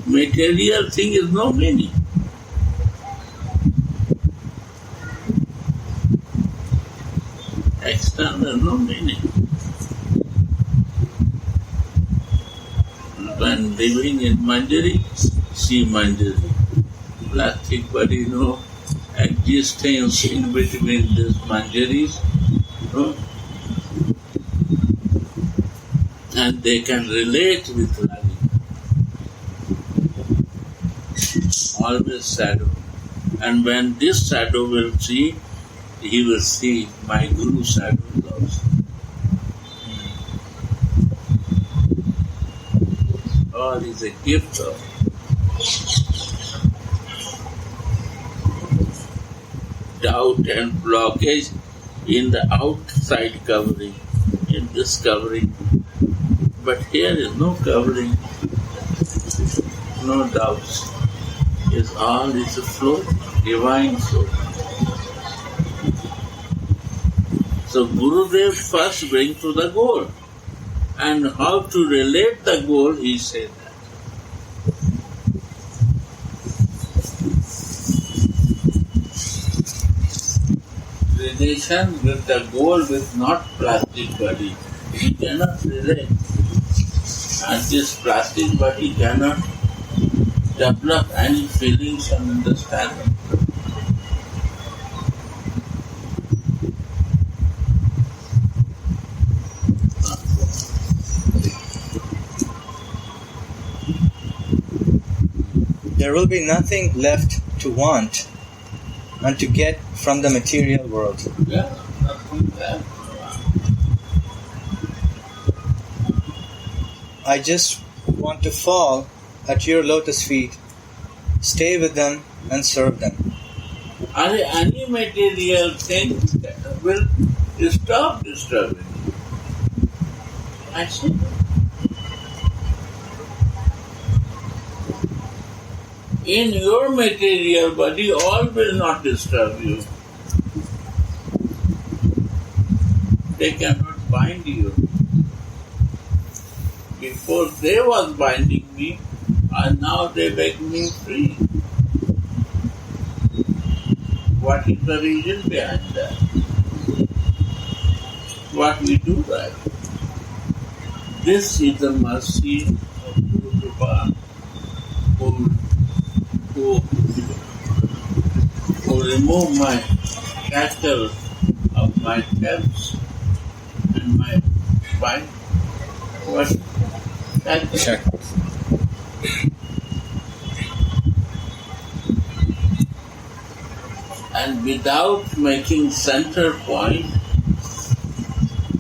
Material thing is no meaning. External no meaning. When living in Manjari, see Manjari. Plastic body, no existence in between these Manjaris. No? And they can relate with loving. Always shadow. And when this shadow will see, he will see my Guru shadow also. All is a gift of doubt and blockage in the outside covering, in this covering. But here is no covering, no doubts. It's all is a flow, divine flow. So Gurudev first brings to the goal. And how to relate the goal, he said that. Relation with the goal with not plastic body. He cannot relate. And this plastic body cannot develop any feelings and understanding. There will be nothing left to want and to get from the material world. Yeah, nothing left. I just want to fall at your lotus feet, stay with them and serve them. Any material thing will stop disturbing you. I see. In your material body, all will not disturb you. They cannot bind you. Before they was binding me, and now they make me free. What is the reason behind that? What we do that? This is the mercy of Guru Vilapa, who remove my shackle of my debts and my bind. What? Shackles. And without making center point,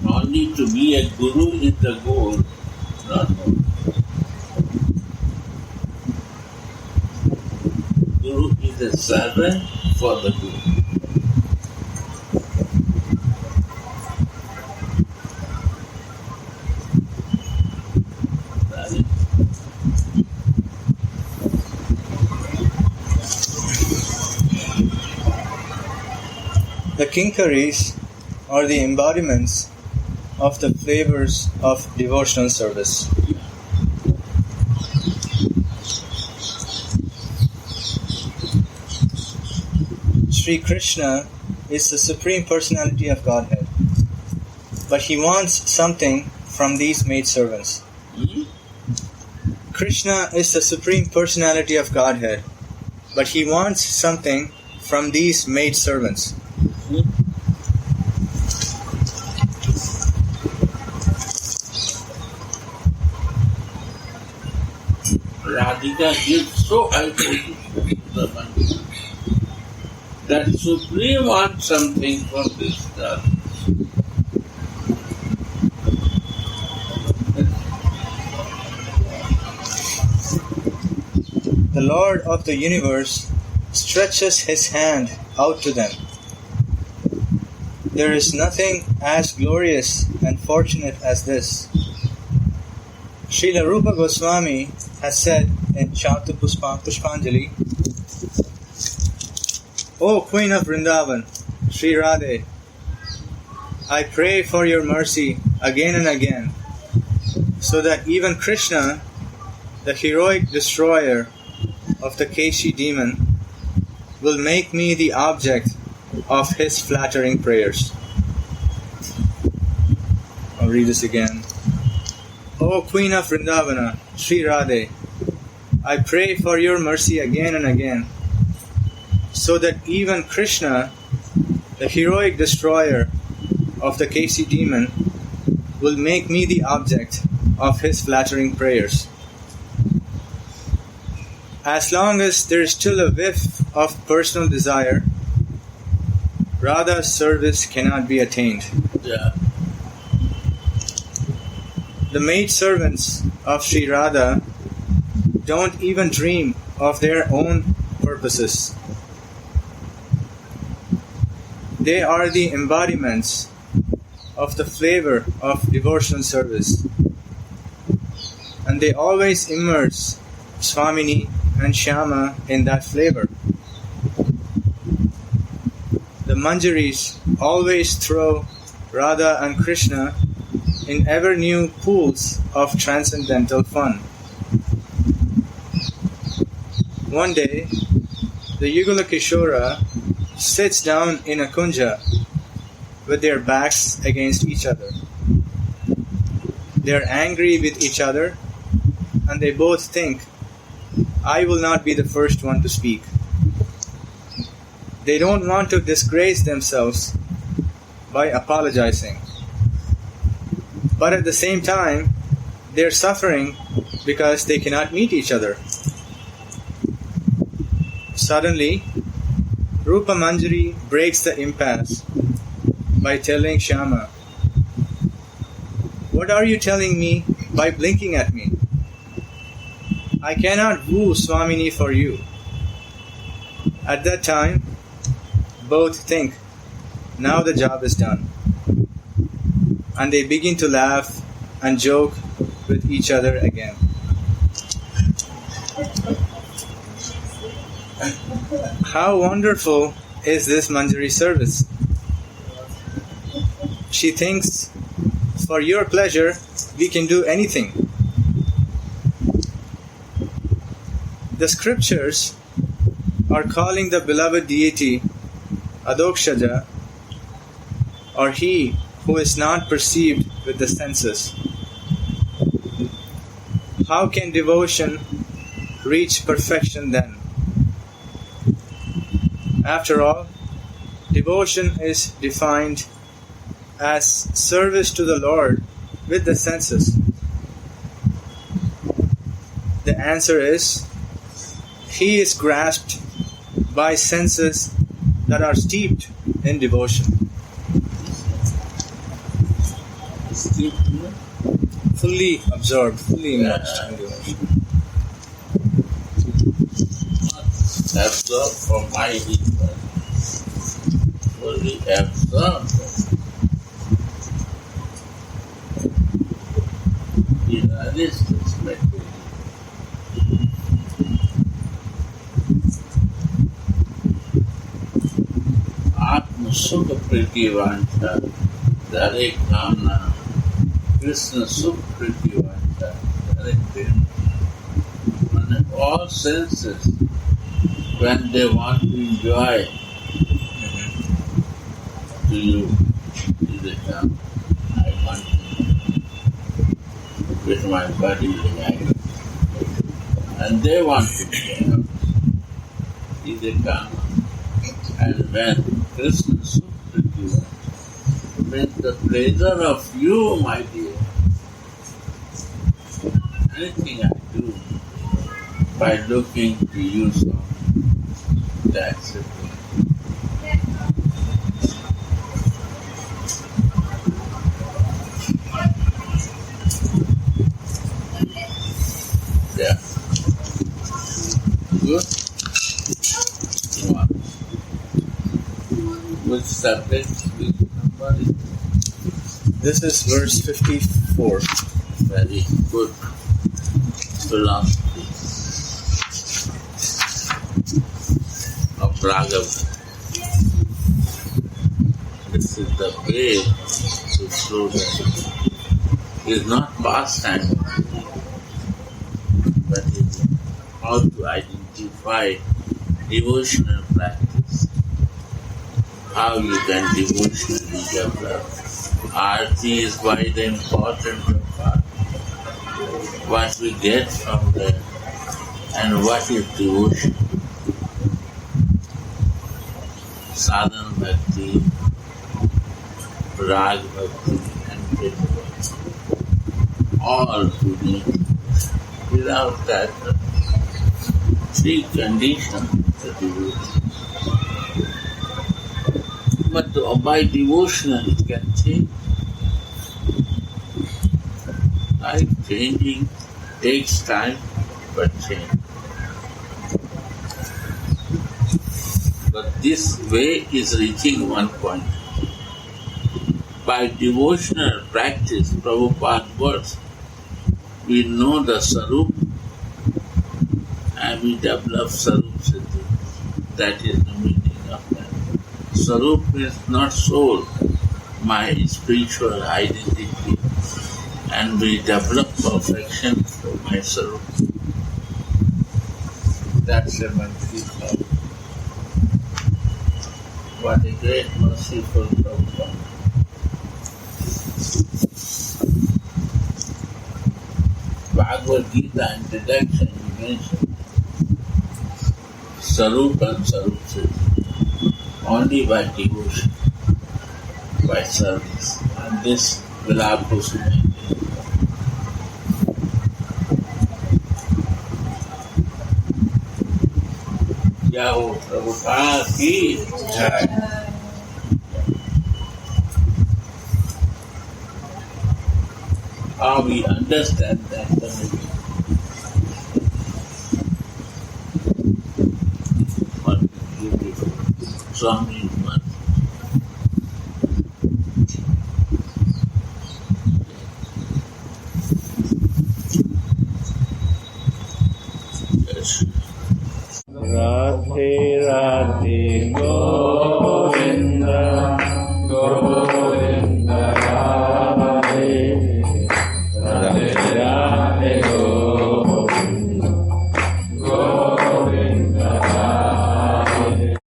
only to be a guru is the goal. Not Guru is a servant for the Guru. That is. The kinkaris are the embodiments of the flavors of devotional service. Sri Krishna is the Supreme Personality of Godhead, but he wants something from these maidservants. Krishna is the Supreme Personality of Godhead, but he wants something from these maidservants. Radhika gives so ideally the money that Supreme wants something from this girl. The Lord of the universe stretches his hand out to them. There is nothing as glorious and fortunate as this. Srila Rupa Goswami has said in Chautu Pushpanjali, O Queen of Vrindavan, Sri Radhe, I pray for your mercy again and again, so that even Krishna, the heroic destroyer of the Keshi demon, will make me the object of his flattering prayers. I'll read this again. O Queen of Vrindavana, Sri Radhe, I pray for your mercy again and again, so that even Krishna, the heroic destroyer of the Keshi demon, will make me the object of his flattering prayers. As long as there is still a whiff of personal desire, Radha's service cannot be attained. Yeah. The maidservants of Sri Radha don't even dream of their own purposes. They are the embodiments of the flavor of devotional service, and they always immerse Swamini and Shyama in that flavor. The Manjaris always throw Radha and Krishna in ever new pools of transcendental fun. One day, the Yugala Kishora sits down in a kunja with their backs against each other. They are angry with each other, and they both think, I will not be the first one to speak. They don't want to disgrace themselves by apologizing. But at the same time, they are suffering because they cannot meet each other. Suddenly, Rupa Manjari breaks the impasse by telling Shyama, What are you telling me by blinking at me? I cannot woo Swamini for you. At that time, both think, now the job is done. And they begin to laugh and joke with each other again. How wonderful is this Manjari service? She thinks, for your pleasure, we can do anything. The scriptures are calling the beloved deity Adokshaja, or he who is not perceived with the senses. How can devotion reach perfection then? After all, devotion is defined as service to the Lord with the senses. The answer is, he is grasped by senses that are steeped in devotion. Fully absorbed, fully immersed in devotion. Absorbed for my interest. Fully absorbed. In this perspective, Atma Sukha Priti Vancha, Dare Kamna, Krishna Sukha Priti Vancha, Dare Prema. And all senses, when they want to enjoy to you is a come. I want with my body and and they want to be out. Is a come. And when Krishna Sukha you, with the pleasure of you, my dear, anything I do by looking to you, so that's it. Yeah. Good? One. Which subject? Which number is it? This is verse 54. Very good. Philosophy of Raghav. This is the way to slow down. It is not pastime, but it is how to identify devotional practice. How you can devotionally develop. Arti is why the important part. What we get from there and what is devotion. Sadhana bhakti, rag bhakti and Krishna bhakti. All to me. Without that, three conditions the devotion. But by devotional it can change. Life changing takes time, but change. But this way is reaching one point. By devotional practice, Prabhupada words, we know the Sarup and we develop Sarup Siddhi. That is the meaning of that. Sarup is not soul, my spiritual identity. And we develop perfection through my Sarup. That's a mercy. What a great merciful Prabhupada. Bhagavad Gita introduction you mentioned Sarup and Sarup Siddhi. Only by devotion, by service. And this Vilapa Kusumanjali. Yaho Prabhupada ki Jai. How we understand that the meaning. What beautiful. Swami Man. Radhe